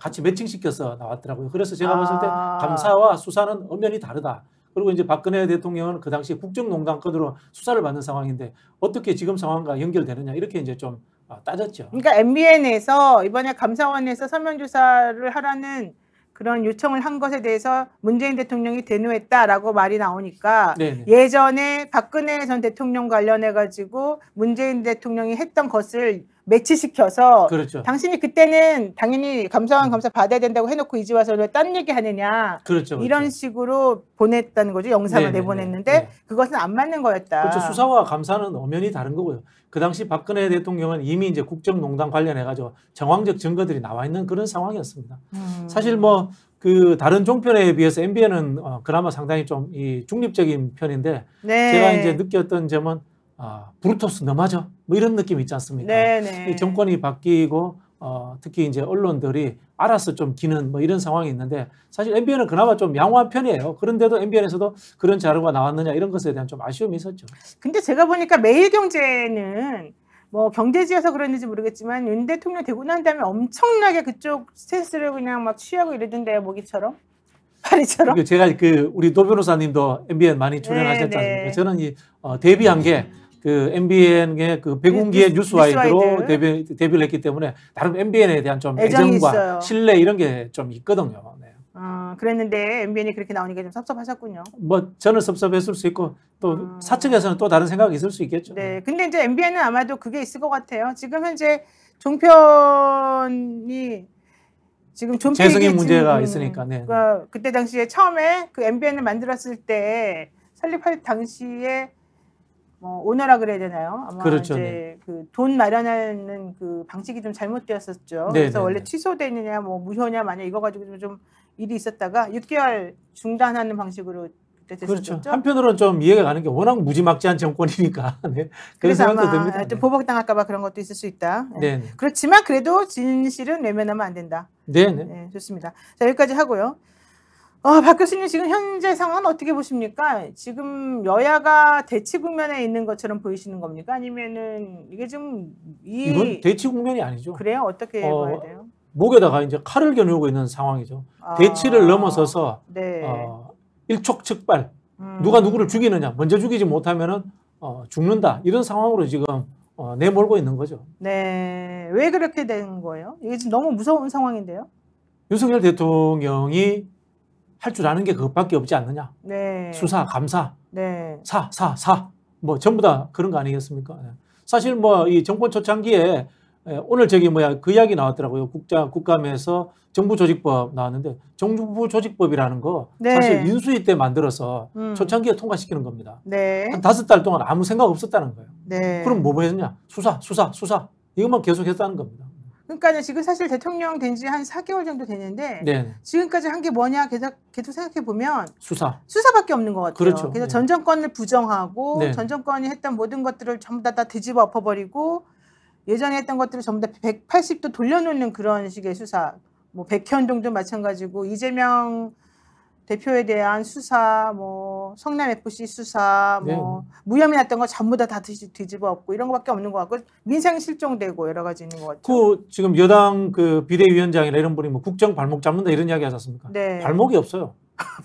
같이 매칭시켜서 나왔더라고요. 그래서 제가 봤을 때 감사와 수사는 엄연히 다르다. 그리고 이제 박근혜 대통령은 그 당시 국정농단 건으로 수사를 받는 상황인데 어떻게 지금 상황과 연결되느냐 이렇게 이제 좀 따졌죠. 그러니까 MBN에서 이번에 감사원에서 서면 조사를 하라는 그런 요청을 한 것에 대해서 문재인 대통령이 대노했다라고 말이 나오니까 네네. 예전에 박근혜 전 대통령 관련해 가지고 문재인 대통령이 했던 것을 매치시켜서 그렇죠. 당신이 그때는 당연히 감사원 감사 받아야 된다고 해놓고 이제 와서 왜 딴 얘기 하느냐 그렇죠. 이런 식으로 보냈다는 거죠. 영상을 네네네. 내보냈는데 네. 그것은 안 맞는 거였다. 그렇죠. 수사와 감사는 엄연히 다른 거고요. 그 당시 박근혜 대통령은 이미 이제 국정농단 관련해가지고 정황적 증거들이 나와 있는 그런 상황이었습니다. 사실 뭐 그 다른 종편에 비해서 MBN은 그나마 상당히 좀 이 중립적인 편인데 네. 제가 이제 느꼈던 점은 브루토스 너마저 뭐 이런 느낌 있지 않습니까? 네네. 이 정권이 바뀌고 특히 이제 언론들이 알아서 좀 기는 뭐 이런 상황이 있는데 사실 MBN은 그나마 좀 양호한 편이에요. 그런데도 MBN에서도 그런 자료가 나왔느냐 이런 것에 대한 좀 아쉬움이 있었죠. 근데 제가 보니까 매일경제는 뭐 경제지여서 그런지 모르겠지만 윤 대통령 되고 난 다음에 엄청나게 그쪽 스탠스를 그냥 막 취하고 이러던데요. 모기처럼 파리처럼. 제가 우리 노 변호사님도 MBN 많이 출연하셨지 네, 않습니까? 네. 저는 이 데뷔한 게 그 MBN의 그 백운기의 뉴스와이드로 데뷔를 했기 때문에 나름 MBN에 대한 좀 애정이 애정과 있어요. 신뢰 이런 게 좀 있거든요. 네. 그랬는데 MBN이 그렇게 나오니까 좀 섭섭하셨군요. 뭐 저는 섭섭했을 수 있고 또 사측에서는 또 다른 생각이 있을 수 있겠죠. 네. 근데 이제 MBN은 아마도 그게 있을 것 같아요. 지금 현재 종편이 지금 재승인 문제가 있으니까. 네. 그때 당시에 처음에 그 MBN을 만들었을 때 설립할 당시에 오너라 그래야 되나요? 아마 그렇죠. 이제 그 돈 마련하는 그 방식이 좀 잘못되었었죠. 네, 그래서 네, 원래 네. 취소되느냐 뭐 무효냐 마냐 이거 가지고 좀 일이 있었다가 6개월 중단하는 방식으로 그때 그렇죠. 됐었죠. 한편으로는 좀 이해가 가는 게 워낙 무지막지한 정권이니까. 네. 그런 그래서 생각도 아마 듭니다. 좀 보복당할까봐 그런 것도 있을 수 있다. 네. 네. 그렇지만 그래도 진실은 외면하면 안 된다. 네. 네. 네, 좋습니다. 자, 여기까지 하고요. 박 교수님 지금 현재 상황은 어떻게 보십니까? 지금 여야가 대치 국면에 있는 것처럼 보이시는 겁니까? 아니면은 이게 좀 이건 대치 국면이 아니죠. 그래요? 어떻게 봐야 돼요? 목에다가 이제 칼을 겨누고 있는 상황이죠. 대치를 넘어서서 네. 일촉즉발 누가 누구를 죽이느냐 먼저 죽이지 못하면은 죽는다 이런 상황으로 지금 내몰고 있는 거죠. 네, 왜 그렇게 된 거예요? 이게 지금 너무 무서운 상황인데요. 윤석열 대통령이 할 줄 아는 게 그것밖에 없지 않느냐. 네. 수사, 감사, 네. 사 뭐 전부 다 그런 거 아니겠습니까? 사실 뭐 이 정권 초창기에 오늘 저기 그 이야기 나왔더라고요. 국감에서 정부조직법 나왔는데 정부조직법이라는 거 네. 사실 인수위 때 만들어서 초창기에 통과시키는 겁니다. 네. 한 5달 동안 아무 생각 없었다는 거예요. 네. 그럼 뭐 했냐? 수사 이것만 계속 했다는 겁니다. 그러니까 지금 사실 대통령 된 지 한 4개월 정도 됐는데 네. 지금까지 한 게 뭐냐 계속 생각해 보면 수사밖에 없는 것 같아요. 그렇죠. 그래서 네. 전 정권을 부정하고 네. 전 정권이 했던 모든 것들을 전부 다 뒤집어 엎어버리고 예전에 했던 것들을 전부 다 180도 돌려놓는 그런 식의 수사. 뭐 백현동도 마찬가지고 이재명 대표에 대한 수사, 뭐 성남 FC 수사, 뭐 무혐의 났던 거 전부 다 뒤집어 엎고 이런 거밖에 없는 것 같고 민생 실종되고 여러 가지 있는 것 같죠. 지금 여당 비대위원장이나 이런 분이 뭐 국정 발목 잡는다 이런 이야기 하지 않습니까? 네. 발목이 없어요.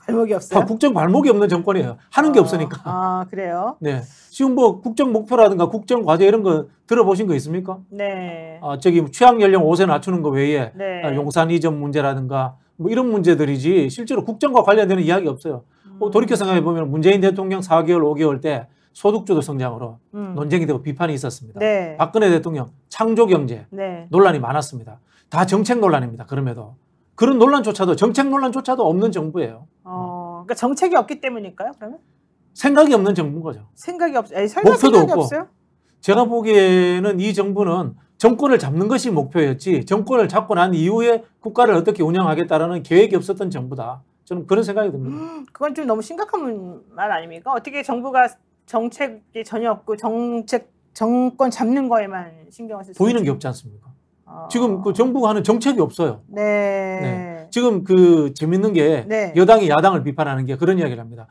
발목이 없어요. 국정 발목이 없는 정권이에요. 하는 게 없으니까. 아 그래요? 네. 지금 뭐 국정 목표라든가 국정 과제 이런 거 들어보신 거 있습니까? 네. 저기 취약 연령 5세 낮추는 거 외에 네. 용산 이전 문제라든가 뭐 이런 문제들이지 실제로 국정과 관련되는 이야기 없어요. 돌이켜 생각해 보면 문재인 대통령 4개월, 5개월 때 소득주도 성장으로 논쟁이 되고 비판이 있었습니다. 네. 박근혜 대통령 창조경제 네. 논란이 많았습니다. 다 정책 논란입니다. 그럼에도 그런 논란조차도 정책 논란조차도 없는 정부예요. 그러니까 정책이 없기 때문일까요? 그러면 생각이 없는 정부인 거죠. 생각이 없어요. 목표도 생각이 없고. 없어요? 제가 보기에는 이 정부는 정권을 잡는 것이 목표였지 정권을 잡고 난 이후에 국가를 어떻게 운영하겠다라는 계획이 없었던 정부다. 저는 그런 생각이 듭니다. 그건 좀 너무 심각한 말 아닙니까? 어떻게 정부가 정책이 전혀 없고 정권 잡는 거에만 신경을 쓸 수 보이는 게 없지 않습니까? 지금 그 정부가 하는 정책이 없어요. 네. 지금 재밌는 게 네. 여당이 야당을 비판하는 게 그런 이야기를 합니다.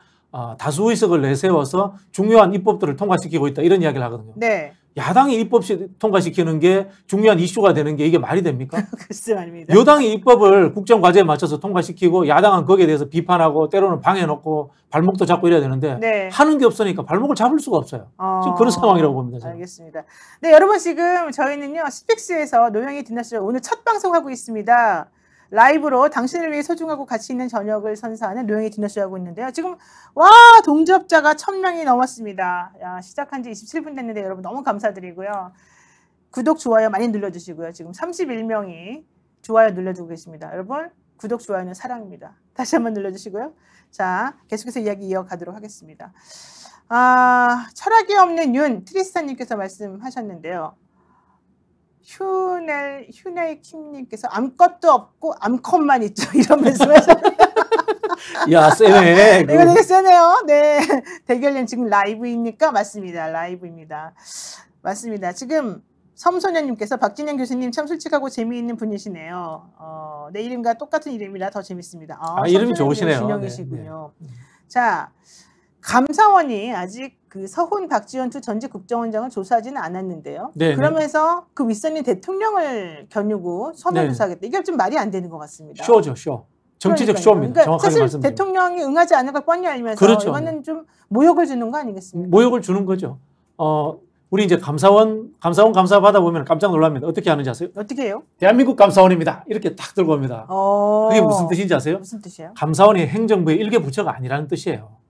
다수 의석을 내세워서 중요한 입법들을 통과시키고 있다 이런 이야기를 하거든요. 네. 야당이 입법 통과시키는 게 중요한 이슈가 되는 게 이게 말이 됩니까? 글쎄 말입니다. 여당이 입법을 국정과제에 맞춰서 통과시키고 야당은 거기에 대해서 비판하고 때로는 방해놓고 발목도 잡고 이래야 되는데 네. 하는 게 없으니까 발목을 잡을 수가 없어요. 지금 그런 상황이라고 봅니다. 저는. 알겠습니다. 네, 여러분 지금 저희는요 스픽스에서 노영희 디너쇼 오늘 첫 방송하고 있습니다. 라이브로 당신을 위해 소중하고 가치 있는 저녁을 선사하는 노영희 디너쇼 하고 있는데요. 지금 동접자가 1000명이 넘었습니다. 시작한 지 27분 됐는데 여러분 너무 감사드리고요. 구독, 좋아요 많이 눌러주시고요. 지금 31명이 좋아요 눌러주고 계십니다. 여러분 구독, 좋아요는 사랑입니다. 다시 한번 눌러주시고요. 자, 계속해서 이야기 이어가도록 하겠습니다. 철학이 없는 윤 트리스타님께서 말씀하셨는데요. 휴넬 킴님께서 아무것도 없고 암컷만 있죠. 이런 말씀하셨네요. 야, 세네. 이거 되게 세네요. 네. 대결련 지금 라이브입니까? 맞습니다. 라이브입니다. 맞습니다. 지금 섬소년님께서 박진영 교수님 참 솔직하고 재미있는 분이시네요. 내 이름과 똑같은 이름이라 더 재밌습니다. 이름이 좋으시네요. 진영이시군요. 네. 자, 감사원이 아직 그 서훈 박지원 두 전직 국정원장을 조사하지는 않았는데요. 네네. 그러면서 그 윗선인 대통령을 겨누고 서면 조사하겠다. 이게 좀 말이 안 되는 것 같습니다. 쇼죠, 쇼. 정치적 쇼입니다. 그러니까 정확하게 사실 말씀드리면. 대통령이 응하지 않는 걸 뻔히 알면서 그렇죠. 이거는 좀 모욕을 주는 거 아니겠습니까? 모욕을 주는 거죠. 우리 이제 감사원 감사 받아보면 깜짝 놀랍니다. 어떻게 하는지 아세요? 어떻게 해요? 대한민국 감사원입니다. 이렇게 딱 들고 옵니다. 그게 무슨 뜻인지 아세요? 무슨 뜻이에요? 감사원이 행정부의 일개 부처가 아니라는 뜻이에요.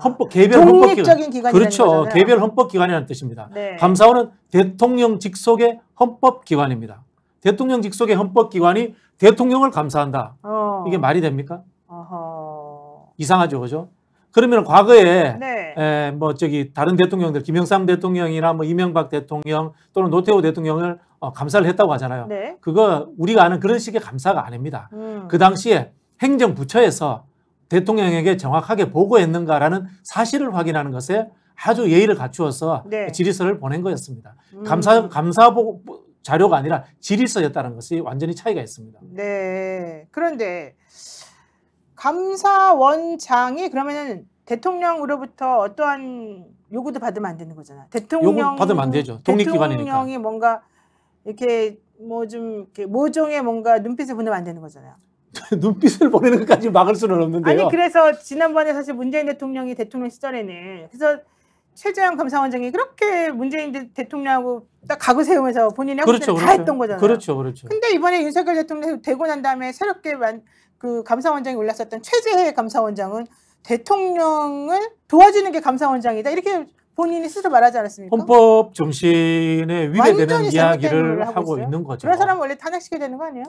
독립적인 기관이라는 그렇죠. 거잖아요. 개별 헌법기관이라는 뜻입니다. 네. 감사원은 대통령 직속의 헌법기관입니다. 대통령 직속의 헌법기관이 대통령을 감사한다. 이게 말이 됩니까? 이상하죠, 그죠? 그러면 과거에 네. 다른 대통령들, 김영삼 대통령이나 이명박 대통령 또는 노태우 대통령을 감사를 했다고 하잖아요. 네. 그거 우리가 아는 그런 식의 감사가 아닙니다. 그 당시에 행정부처에서 대통령에게 정확하게 보고했는가라는 사실을 확인하는 것에 아주 예의를 갖추어서 네. 질의서를 보낸 거였습니다. 감사 자료가 아니라 질의서였다는 것이 완전히 차이가 있습니다. 네. 그런데 감사원장이 그러면은 대통령으로부터 어떠한 요구도 받으면 안 되는 거잖아요. 요구 받으면 안 되죠. 독립기관이니까. 대통령이 뭔가 이렇게 모종의 뭔가 눈빛을 보내면 안 되는 거잖아요. 눈빛을 보내는 것까지 막을 수는 없는데요. 아니 그래서 지난번에 사실 문재인 대통령이 대통령 시절에는 그래서 최재형 감사원장이 그렇게 문재인 대통령하고 딱 각을 세우면서 본인이 하고 싶은 다 했던 거잖아요. 그렇죠. 근데 이번에 윤석열 대통령이 되고 난 다음에 새롭게 그 감사원장이 올랐었던 최재해 감사원장은 대통령을 도와주는 게 감사원장이다 이렇게 본인이 스스로 말하지 않았습니까? 헌법 정신에 위배되는 완전히 이야기를 잘못된 하고 있어요. 있는 거죠. 그런 사람은 원래 탄핵시켜야 되는 거 아니에요?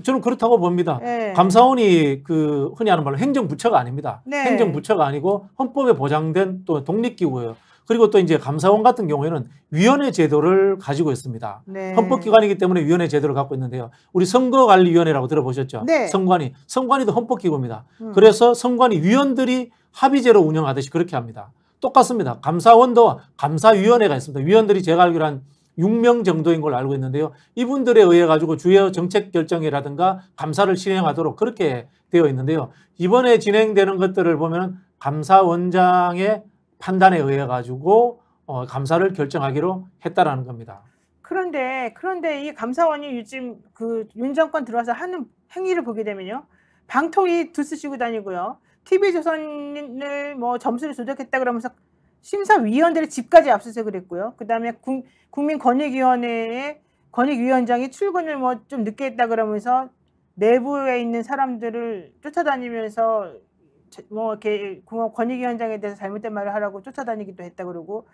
저는 그렇다고 봅니다. 네. 감사원이 그 흔히 하는 말로 행정부처가 아닙니다. 네. 행정부처가 아니고 헌법에 보장된 또 독립기구예요. 그리고 또 이제 감사원 같은 경우에는 위원회 제도를 가지고 있습니다. 네. 헌법기관이기 때문에 위원회 제도를 갖고 있는데요. 우리 선거관리위원회라고 들어보셨죠? 네. 선관위도 헌법기구입니다. 그래서 선관위 위원들이 합의제로 운영하듯이 그렇게 합니다. 똑같습니다. 감사원도 감사위원회가 있습니다. 위원들이 제가 알기로 한 6명 정도인 걸로 알고 있는데요. 이분들에 의해 가지고 주요 정책 결정이라든가 감사를 실행하도록 그렇게 되어 있는데요. 이번에 진행되는 것들을 보면 감사원장의 판단에 의해 가지고 감사를 결정하기로 했다라는 겁니다. 그런데 이 감사원이 요즘 그 윤 정권 들어와서 하는 행위를 보게 되면요. 방통위 두쓰시고 다니고요. TV조선을 뭐 점수를 조작했다 그러면서 심사위원들의 집까지 압수수색을 했고요. 그다음에 국민권익위원회의 권익위원장이 출근을 뭐 좀 늦게 했다 그러면서 내부에 있는 사람들을 쫓아다니면서 뭐 이렇게 권익위원장에 대해서 잘못된 말을 하라고 쫓아다니기도 했다 그러고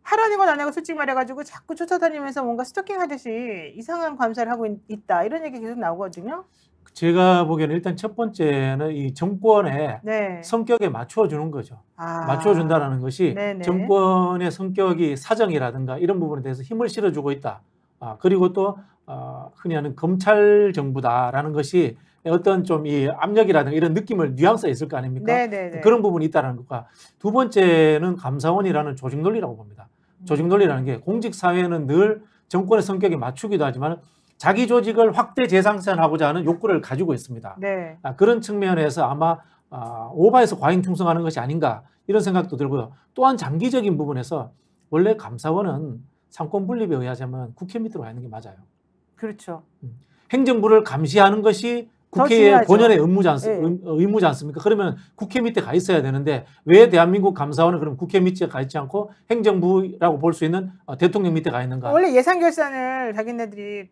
하라는 건 안 하고 솔직히 말해가지고 자꾸 쫓아다니면서 뭔가 스토킹하듯이 이상한 감사를 하고 있다 이런 얘기 계속 나오거든요. 제가 보기에는 일단 첫 번째는 이 정권의 네. 성격에 맞춰주는 거죠. 맞춰준다는 것이 네네. 정권의 성격이 사정이라든가 이런 부분에 대해서 힘을 실어주고 있다. 그리고 또 흔히 하는 검찰 정부다라는 것이 어떤 좀 이 압력이라든가 이런 느낌을 뉘앙스가 있을 거 아닙니까? 네네네. 그런 부분이 있다는 것과 두 번째는 감사원이라는 조직 논리라고 봅니다. 조직 논리라는 게 공직 사회는 늘 정권의 성격에 맞추기도 하지만 자기 조직을 확대 재생산하고자 하는 욕구를 가지고 있습니다. 네. 그런 측면에서 아마 오바해서 과잉 충성하는 것이 아닌가 이런 생각도 들고요. 또한 장기적인 부분에서 원래 감사원은 상권 분립에 의하자면 국회 밑으로 가 있는 게 맞아요. 그렇죠. 행정부를 감시하는 것이 국회의 중요하죠. 본연의 네. 의무지 않습니까? 그러면 국회 밑에 가 있어야 되는데 왜 대한민국 감사원은 그럼 국회 밑에 가 있지 않고 행정부라고 볼 수 있는 대통령 밑에 가 있는가? 원래 예산 결산을 자기네들이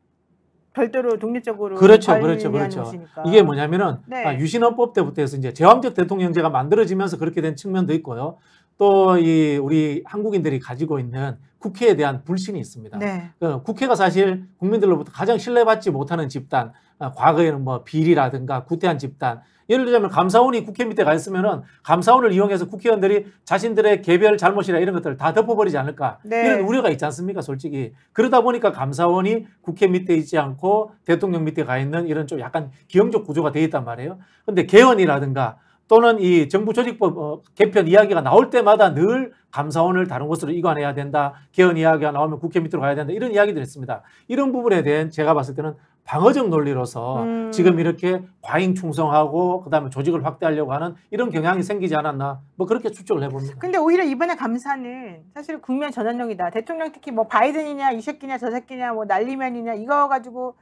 별도로 독립적으로 그렇죠. 관리하는 것이니까. 이게 뭐냐면은 네. 유신헌법 때부터 해서 이제 제왕적 대통령제가 만들어지면서 그렇게 된 측면도 있고요. 또 이 우리 한국인들이 가지고 있는 국회에 대한 불신이 있습니다. 네. 국회가 사실 국민들로부터 가장 신뢰받지 못하는 집단, 과거에는 뭐 비리라든가 구태한 집단. 예를 들자면 감사원이 국회 밑에 가 있으면은 감사원을 이용해서 국회의원들이 자신들의 개별 잘못이나 이런 것들을 다 덮어버리지 않을까 네. 이런 우려가 있지 않습니까, 솔직히. 그러다 보니까 감사원이 국회 밑에 있지 않고 대통령 밑에 가 있는 이런 좀 약간 기형적 구조가 되어 있단 말이에요. 근데 개헌이라든가 또는 이 정부 조직법 개편 이야기가 나올 때마다 늘 감사원을 다른 곳으로 이관해야 된다. 개헌 이야기가 나오면 국회 밑으로 가야 된다. 이런 이야기들이 있습니다. 이런 부분에 대한 제가 봤을 때는 방어적 논리로서 지금 이렇게 과잉 충성하고 그다음에 조직을 확대하려고 하는 이런 경향이 생기지 않았나 뭐 그렇게 추측을 해봅니다. 근데 오히려 이번에 감사는 사실 국면 전환용이다. 대통령 특히 뭐 바이든이냐 이 새끼냐 저 새끼냐 뭐 난리면이냐 이거 가지고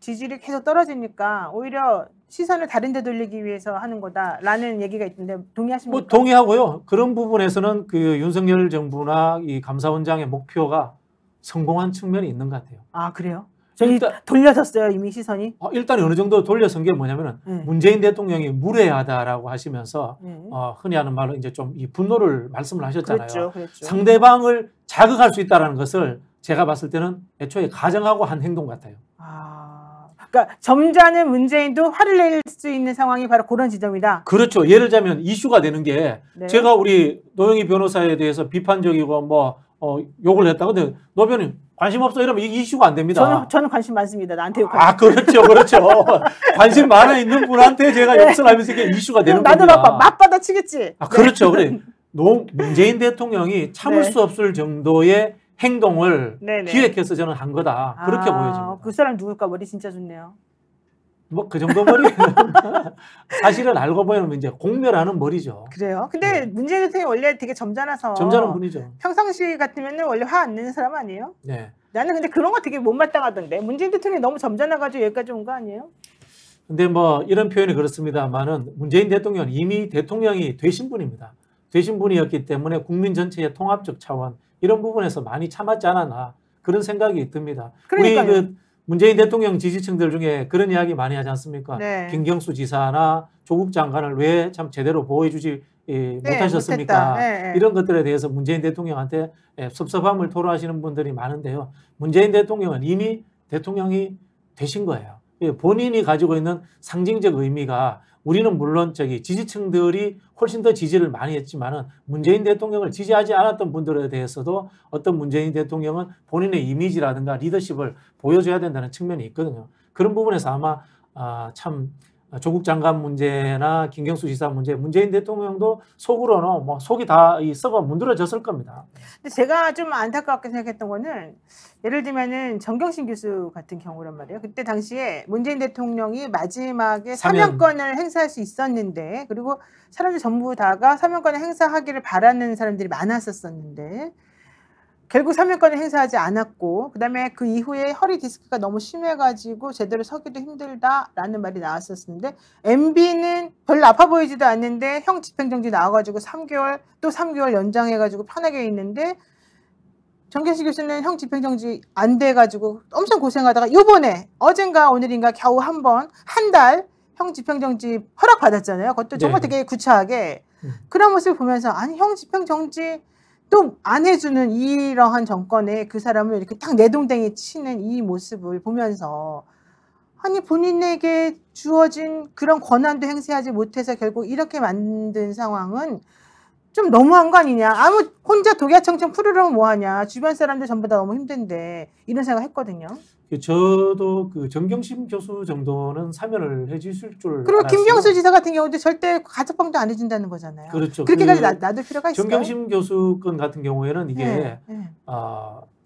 지지율이 계속 떨어지니까 오히려 시선을 다른 데 돌리기 위해서 하는 거다라는 얘기가 있는데 동의하십니까? 뭐 동의하고요. 그런 부분에서는 그 윤석열 정부나 이 감사원장의 목표가 성공한 측면이 있는 것 같아요. 아 그래요? 저희 일단- 돌려졌어요 이미 시선이. 일단 어느 정도 돌려선 게 뭐냐면은 문재인 대통령이 무례하다라고 하시면서 흔히 하는 말로 이제 좀 이 분노를 말씀을 하셨잖아요. 그랬죠. 상대방을 자극할 수 있다는 것을 제가 봤을 때는 애초에 가정하고 한 행동 같아요. 그러니까 점잖은 문재인도 화를 낼 수 있는 상황이 바로 그런 지점이다. 그렇죠. 예를 들자면 이슈가 되는 게 네. 제가 우리 노영희 변호사에 대해서 비판적이고 뭐 욕을 했다. 근데 노 변호사님 관심 없어 이러면 이게 이슈가 안 됩니다. 저는 관심 많습니다. 나한테 욕하는. 그렇죠. 관심 많아 있는 분한테 제가 욕설 하면서 이게 이슈가 되는 나도 겁니다. 맞받아 치겠지. 그렇죠. 그래. 문재인 대통령이 참을 네. 수 없을 정도의 행동을 네네. 기획해서 저는 한 거다. 그렇게 보여집니다. 그 사람 누굴까? 머리 진짜 좋네요. 뭐 그 정도 머리 사실은 알고 보면 이제 공멸하는 머리죠. 그래요? 근데 문재인 대통령이 원래 되게 점잖아서 점잖은 분이죠. 평상시 같으면 원래 화 안 내는 사람 아니에요? 네. 나는 근데 그런 거 되게 못마땅하던데 문재인 대통령이 너무 점잖아가지고 여기까지 온 거 아니에요? 근데 뭐 이런 표현이 그렇습니다만은 문재인 대통령은 이미 대통령이 되신 분입니다. 되신 분이었기 때문에 국민 전체의 통합적 차원 이런 부분에서 많이 참았지 않았나 그런 생각이 듭니다. 그러니까요. 우리 문재인 대통령 지지층들 중에 그런 이야기 많이 하지 않습니까? 네. 김경수 지사나 조국 장관을 왜 참 제대로 보호해주지 못하셨습니까? 네. 이런 것들에 대해서 문재인 대통령한테 섭섭함을 토로하시는 분들이 많은데요. 문재인 대통령은 이미 대통령이 되신 거예요. 본인이 가지고 있는 상징적 의미가 우리는 물론 지지층들이 훨씬 더 지지를 많이 했지만은 문재인 대통령을 지지하지 않았던 분들에 대해서도 어떤 문재인 대통령은 본인의 이미지라든가 리더십을 보여줘야 된다는 측면이 있거든요. 그런 부분에서 아마 참 조국 장관 문제나 김경수 지사 문제, 문재인 대통령도 속으로는 뭐 속이 다 썩어 문드러졌을 겁니다. 근데 제가 좀 안타깝게 생각했던 거는 예를 들면은 정경심 교수 같은 경우란 말이에요. 그때 당시에 문재인 대통령이 마지막에 사면권을 행사할 수 있었는데, 그리고 사람들 전부 다가 사면권을 행사하기를 바라는 사람들이 많았었는데 결국 사면권을 행사하지 않았고, 그다음에 그 이후에 허리 디스크가 너무 심해가지고 제대로 서기도 힘들다라는 말이 나왔었는데, MB는 별로 아파 보이지도 않는데 형 집행정지 나와가지고 3개월 또 3개월 연장해가지고 편하게 있는데, 정경심 교수는 형 집행정지 안 돼가지고 엄청 고생하다가 요번에 어젠가 오늘인가 겨우 한 달 형 집행정지 허락받았잖아요. 그것도 정말 되게 구차하게. 그런 모습을 보면서 아니 형 집행정지 또 안 해주는 이러한 정권에 그 사람을 이렇게 딱 내동댕이 치는 이 모습을 보면서, 아니 본인에게 주어진 그런 권한도 행사하지 못해서 결국 이렇게 만든 상황은 좀 너무한 거 아니냐. 혼자 독야청청 푸르르면 뭐하냐. 주변 사람들 전부 다 너무 힘든데, 이런 생각 했거든요. 저도 그 정경심 교수 정도는 사면을 해주실 줄 그리고 알았어요. 김경수 지사 같은 경우도 절대 가석방도 안 해준다는 거잖아요. 그렇죠. 그렇게까지 놔둘 필요가 있어요. 정경심 교수 건 같은 경우에는 이게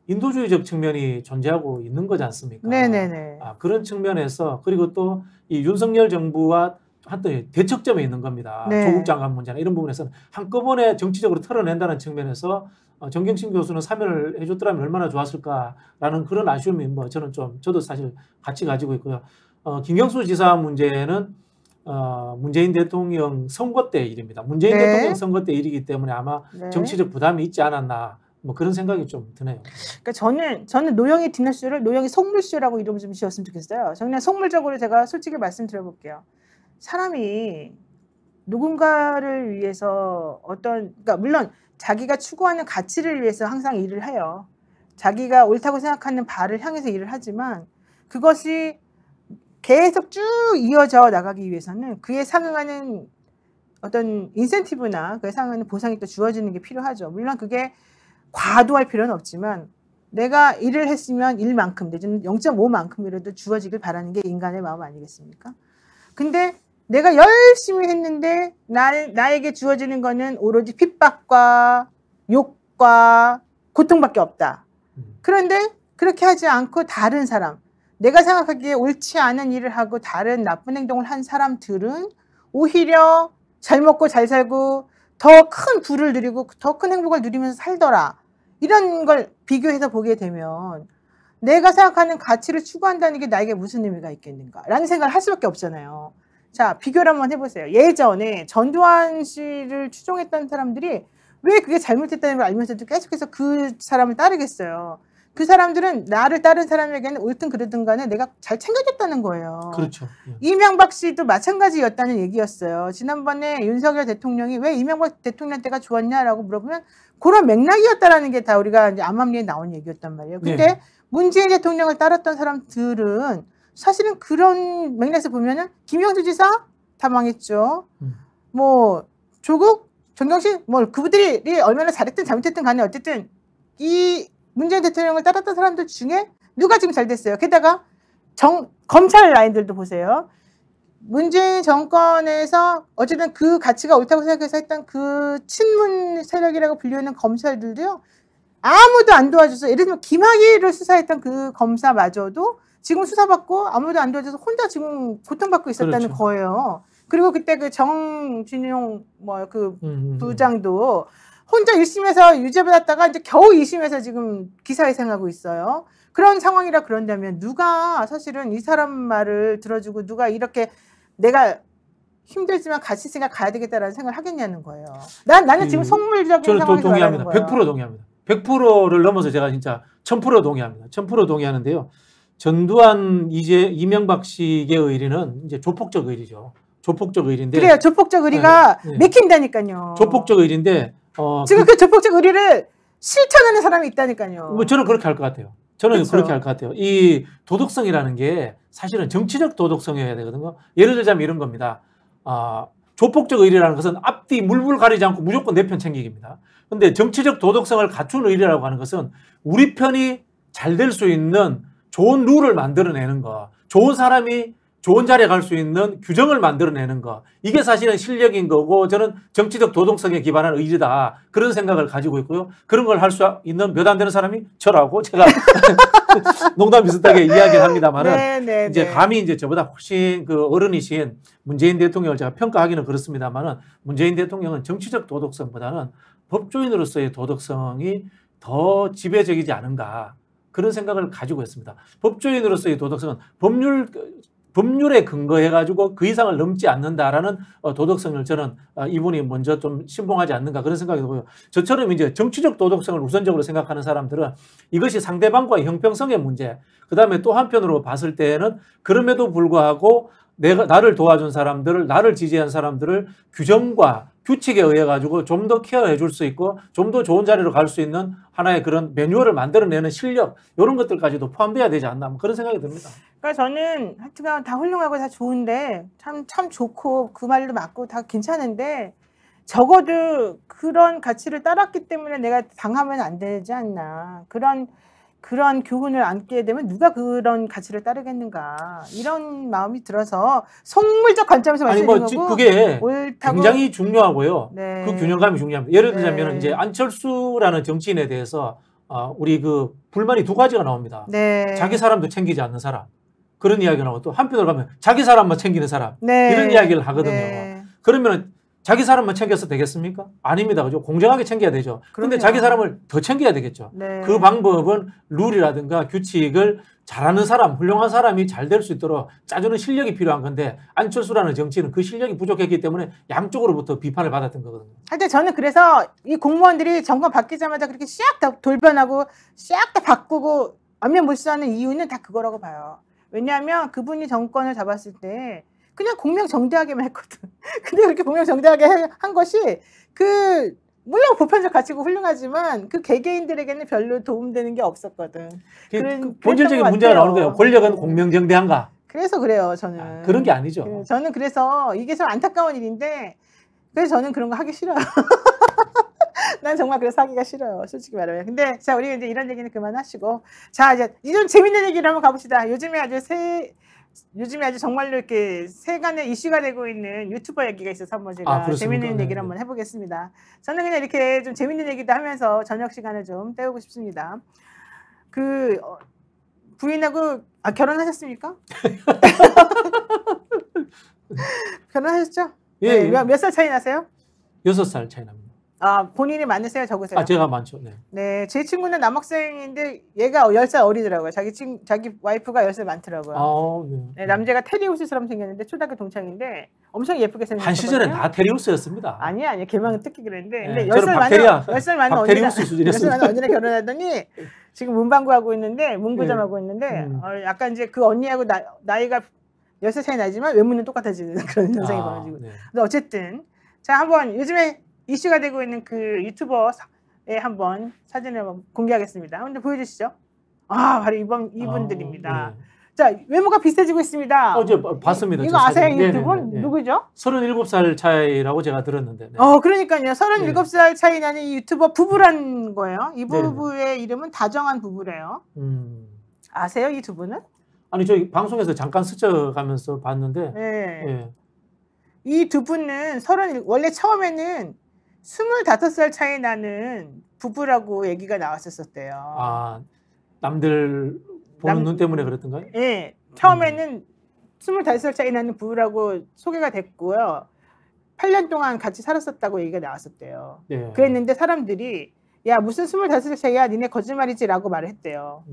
인도주의적 측면이 존재하고 있는 거지 않습니까? 네네네. 그런 측면에서, 그리고 또 이 윤석열 정부와 한때 대척점에 있는 겁니다. 네. 조국 장관 문제나 이런 부분에서는 한꺼번에 정치적으로 털어낸다는 측면에서 정경심 교수는 사면을 해줬더라면 얼마나 좋았을까라는 그런 아쉬움이 뭐 저도 사실 같이 가지고 있고요. 김경수 지사 문제는 문재인 대통령 선거 때 일입니다. 문재인 네. 대통령 선거 때 일이기 때문에 아마 네. 정치적 부담이 있지 않았나, 뭐 그런 생각이 좀 드네요. 그러니까 저는 노영희 디너쇼를 노영희 속물쇼라고 이름을 좀 지었으면 좋겠어요. 저는 그냥 속물적으로 제가 솔직히 말씀드려볼게요. 사람이 누군가를 위해서 그러니까 물론 자기가 추구하는 가치를 위해서 항상 일을 해요. 자기가 옳다고 생각하는 바를 향해서 일을 하지만 그것이 계속 쭉 이어져 나가기 위해서는 그에 상응하는 어떤 인센티브나 그에 상응하는 보상이 또 주어지는 게 필요하죠. 물론 그게 과도할 필요는 없지만 내가 일을 했으면 1만큼 내지는 0.5만큼이라도 주어지길 바라는 게 인간의 마음 아니겠습니까? 근데 내가 열심히 했는데 나에게 주어지는 거는 오로지 핍박과 욕과 고통밖에 없다. 그런데 그렇게 하지 않고 다른 사람, 내가 생각하기에 옳지 않은 일을 하고 다른 나쁜 행동을 한 사람들은 오히려 잘 먹고 잘 살고 더 큰 부를 누리고 더 큰 행복을 누리면서 살더라. 이런 걸 비교해서 보게 되면 내가 생각하는 가치를 추구한다는 게 나에게 무슨 의미가 있겠는가 라는 생각을 할 수밖에 없잖아요. 자, 비교를 한번 해보세요. 예전에 전두환 씨를 추종했던 사람들이 왜 그게 잘못했다는 걸 알면서도 계속해서 그 사람을 따르겠어요. 그 사람들은 나를 따른 사람에게는 옳든 그르든 간에 내가 잘 챙겨줬다는 거예요. 그렇죠. 이명박 씨도 마찬가지였다는 얘기였어요. 지난번에 윤석열 대통령이 왜 이명박 대통령 때가 좋았냐라고 물어보면 그런 맥락이었다라는 게 다 우리가 이제 암암리에 나온 얘기였단 말이에요. 근데 네. 문재인 대통령을 따랐던 사람들은 사실은 그런 맥락에서 보면은 김경수 지사 다 망했죠. 뭐 조국, 정경심 뭐 그분들이 얼마나 잘했든 잘못했든 간에 어쨌든 이 문재인 대통령을 따랐던 사람들 중에 누가 지금 잘 됐어요. 게다가 검찰 라인들도 보세요. 문재인 정권에서 어쨌든 그 가치가 옳다고 생각해서 했던 그 친문 세력이라고 불리는 검찰들도요. 아무도 안 도와줘서, 예를 들면 김학의를 수사했던 그 검사마저도 지금 수사받고 아무도 안 도와줘서 혼자 지금 고통받고 있었다는 그렇죠. 거예요. 그리고 그때 그 정진용 부장도 혼자 1심에서 유죄받았다가 이제 겨우 2심에서 지금 기사회생하고 있어요. 그런 상황이라 그런다면 누가 사실은 이 사람 말을 들어주고 누가 이렇게 내가 힘들지만 같이 있으니까 가야 되겠다라는 생각을 하겠냐는 거예요. 나는 지금 속물적인 저는 또 상황에서 말하는 동의합니다. 거예요. 100% 동의합니다. 100%를 넘어서 제가 진짜 1000% 동의합니다. 1000% 동의하는데요. 전두환 이명박식의 의리는 이제 조폭적 의리죠. 조폭적 의리인데. 그래요. 조폭적 의리가 맥힌다니까요. 조폭적 의리인데 지금 그 조폭적 의리를 실천하는 사람이 있다니까요. 뭐 저는 그렇게 할 것 같아요. 저는 그쵸. 그렇게 할 것 같아요. 이 도덕성이라는 게 사실은 정치적 도덕성이어야 되거든요. 예를 들자면 이런 겁니다. 조폭적 의리라는 것은 앞뒤 물불 가리지 않고 무조건 내 편 챙기기입니다. 근데 정치적 도덕성을 갖춘 의리라고 하는 것은 우리 편이 잘 될 수 있는 좋은 룰을 만들어내는 거, 좋은 사람이 좋은 자리에 갈 수 있는 규정을 만들어내는 거, 이게 사실은 실력인 거고 저는 정치적 도덕성에 기반한 의리다, 그런 생각을 가지고 있고요. 그런 걸 할 수 있는 몇 안 되는 사람이 저라고 제가 농담 비슷하게 이야기를 합니다만은 이제 감히 이제 저보다 훨씬 그 어른이신 문재인 대통령을 제가 평가하기는 그렇습니다만은 문재인 대통령은 정치적 도덕성보다는 법조인으로서의 도덕성이 더 지배적이지 않은가, 그런 생각을 가지고 있습니다. 법조인으로서의 도덕성은 법률에 근거해가지고 그 이상을 넘지 않는다라는 도덕성을 저는 이분이 먼저 좀 신봉하지 않는가, 그런 생각이 들고요. 저처럼 이제 정치적 도덕성을 우선적으로 생각하는 사람들은 이것이 상대방과의 형평성의 문제, 그 다음에 또 한편으로 봤을 때는 그럼에도 불구하고 나를 도와준 사람들을, 나를 지지한 사람들을 규정과 규칙에 의해 가지고 좀 더 케어해 줄 수 있고 좀 더 좋은 자리로 갈 수 있는 하나의 그런 매뉴얼을 만들어내는 실력, 이런 것들까지도 포함돼야 되지 않나, 뭐 그런 생각이 듭니다. 그러니까 저는 하여튼간 다 훌륭하고 다 좋은데 참 좋고 그 말도 맞고 다 괜찮은데 적어도 그런 가치를 따랐기 때문에 내가 당하면 안 되지 않나, 그런 교훈을 안게 되면 누가 그런 가치를 따르겠는가, 이런 마음이 들어서 속물적 관점에서 말씀드리는 거고, 그게 옳다고, 굉장히 중요하고요. 네. 그 균형감이 중요합니다. 예를 들자면 네. 이제 안철수라는 정치인에 대해서 우리 그 불만이 두 가지가 나옵니다. 네. 자기 사람도 챙기지 않는 사람, 그런 이야기가 나오고, 또 한편으로 가면 자기 사람만 챙기는 사람, 네. 이런 이야기를 하거든요. 네. 그러면 자기 사람만 챙겨서 되겠습니까? 아닙니다. 그죠? 공정하게 챙겨야 되죠. 그런데 그럼요. 자기 사람을 더 챙겨야 되겠죠. 네. 그 방법은 룰이라든가 규칙을 잘하는 사람, 훌륭한 사람이 잘 될 수 있도록 짜주는 실력이 필요한 건데, 안철수라는 정치인은 그 실력이 부족했기 때문에 양쪽으로부터 비판을 받았던 거거든요. 하여튼 저는 그래서 이 공무원들이 정권 바뀌자마자 그렇게 싹 다 돌변하고 싹 다 바꾸고 안면몰수하는 이유는 다 그거라고 봐요. 왜냐하면 그분이 정권을 잡았을 때 그냥 공명정대하게만 했거든. 근데 그렇게 공명정대하게 한 것이 물론 보편적 가치고 훌륭하지만 그 개개인들에게는 별로 도움되는 게 없었거든. 본질적인 문제가 나오는 거예요. 권력은 공명정대한가? 그래서 그래요, 저는. 그런 게 아니죠. 저는 그래서 이게 참 안타까운 일인데, 그래서 저는 그런 거 하기 싫어요. 난 정말 그래서 하기가 싫어요, 솔직히 말하면. 근데 자, 우리 이제 이런 얘기는 그만하시고, 자, 이제 좀 재밌는 얘기를 한번 가봅시다. 요즘에 아주 정말로 이렇게 세간의 이슈가 되고 있는 유튜버 얘기가 있어서 한번 제가 재밌는 얘기를 한번 해보겠습니다. 저는 그냥 이렇게 좀 재밌는 얘기도 하면서 저녁 시간을 좀 때우고 싶습니다. 부인하고 결혼하셨습니까? 결혼하셨죠? 예. 네, 몇 살 차이 나세요? 6살 차이 납니다. 본인이 많으세요? 적으세요? 제가 많죠. 네. 네, 제 친구는 남학생인데 얘가 10살 어리더라고요. 자기 와이프가 10살 많더라고요. 네, 남자가 테리우스처럼 생겼는데 초등학교 동창인데 엄청 예쁘게 생겼거든요. 한 시절에 다 테리우스였습니다. 아니야. 걔만 특히 그랬는데. 근데 네, 10살 많은 언니랑 결혼하더니 지금 문방구 하고 있는데, 문구점 하고 있는데 약간 이제 그 언니하고 나이가 10살 차이 나지만 외모는 똑같아지는 그런 현상이 벌어지고. 네. 근데 어쨌든 자, 한번 요즘에 이슈가 되고 있는 그 유튜버의 한번 사진을 한번 공개하겠습니다. 한번 보여주시죠. 바로 이분들입니다. 네. 자, 외모가 비슷해지고 있습니다. 어제 봤습니다. 이거 아세요? 이분 누구죠? 37살 차이라고 제가 들었는데. 네. 그러니까요. 37살 차이 나는 이 유튜버 부부란 거예요. 이 부부의 이름은 다정한 부부래요. 아세요? 이 두 분은? 아니, 저희 방송에서 잠깐 스쳐가면서 봤는데. 네. 네. 이 두 분은 원래 처음에는 25살 차이 나는 부부라고 얘기가 나왔었대요. 남들 보는 눈 때문에 그랬던가요? 네. 처음에는 25살 차이 나는 부부라고 소개가 됐고요. 8년 동안 같이 살았었다고 얘기가 나왔었대요. 네. 그랬는데 사람들이 야, 무슨 25살 차이야? 니네 거짓말이지라고 말을 했대요.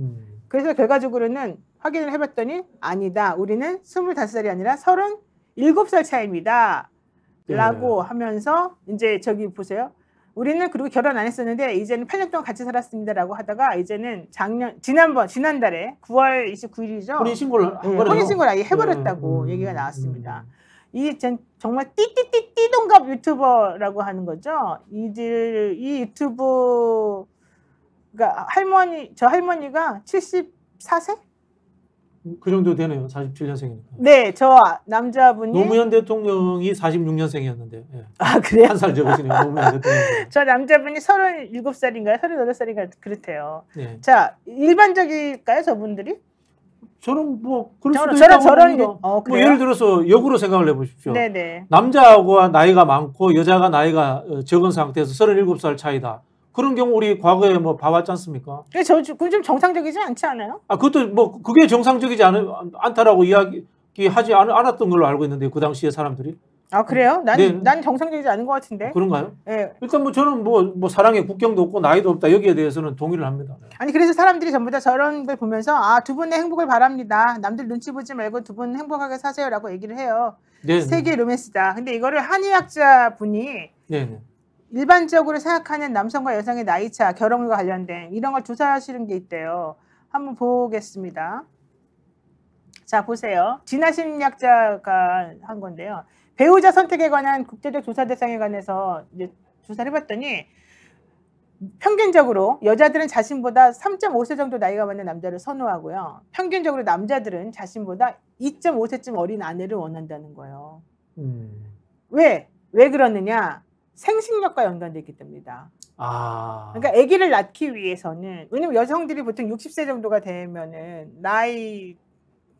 그래서 결과적으로는 확인을 해봤더니 아니다. 우리는 25살이 아니라 37살 차이입니다. 라고 하면서 이제 저기 보세요. 우리는 그리고 결혼 안 했었는데 이제는 8년 동안 같이 살았습니다라고 하다가 이제는 지난달에 9월 29일이죠. 혼인신고를 한 거예요. 혼인신고를 아예 해버렸다고 얘기가 나왔습니다. 이 정말 띠동갑 유튜버라고 하는 거죠. 이 유튜브가 저 할머니가 74세? 그 정도 되네요. 47년생이니까. 네, 저 남자분이 노무현 대통령이 46년생이었는데. 예. 아 그래요? 한 살 적으시네요. 노무현 대통령. 저 남자분이 37살인가요? 38살인가 그렇대요. 네. 자, 일반적일까요, 저분들이? 저는 뭐 그럴 수도 저런 있다고 봅니다. 뭐 그래요? 예를 들어서 역으로 생각을 해보십시오. 네네. 남자하고 나이가 많고 여자가 나이가 적은 상태에서 37살 차이다. 그런 경우 우리 과거에 뭐 봐왔지 않습니까? 그건 좀 정상적이지 않지 않아요? 아, 그것도 뭐 그게 정상적이지 않다라고 이야기하지 않았던 걸로 알고 있는데 그 당시에 사람들이. 아 그래요? 네. 난 정상적이지 않은 것 같은데. 그런가요? 네. 일단 뭐 저는 뭐 사랑에 국경도 없고 나이도 없다 여기에 대해서는 동의를 합니다. 아니 그래서 사람들이 전부 다 저런 걸 보면서 아, 두 분의 행복을 바랍니다. 남들 눈치 보지 말고 두 분 행복하게 사세요라고 얘기를 해요. 네. 세계 로맨스다. 근데 이거를 한의학자 분이 네. 일반적으로 생각하는 남성과 여성의 나이차, 결혼과 관련된 이런 걸 조사하시는 게 있대요. 한번 보겠습니다. 자, 보세요. 진화 심리학자가 한 건데요. 배우자 선택에 관한 국제적 조사 대상에 관해서 이제 조사를 해봤더니 평균적으로 여자들은 자신보다 3.5세 정도 나이가 많은 남자를 선호하고요. 평균적으로 남자들은 자신보다 2.5세쯤 어린 아내를 원한다는 거예요. 왜 그러느냐? 생식력과 연관되어 있기 때문이다. 아. 그러니까 아기를 낳기 위해서는 왜냐면 여성들이 보통 60세 정도가 되면은 나이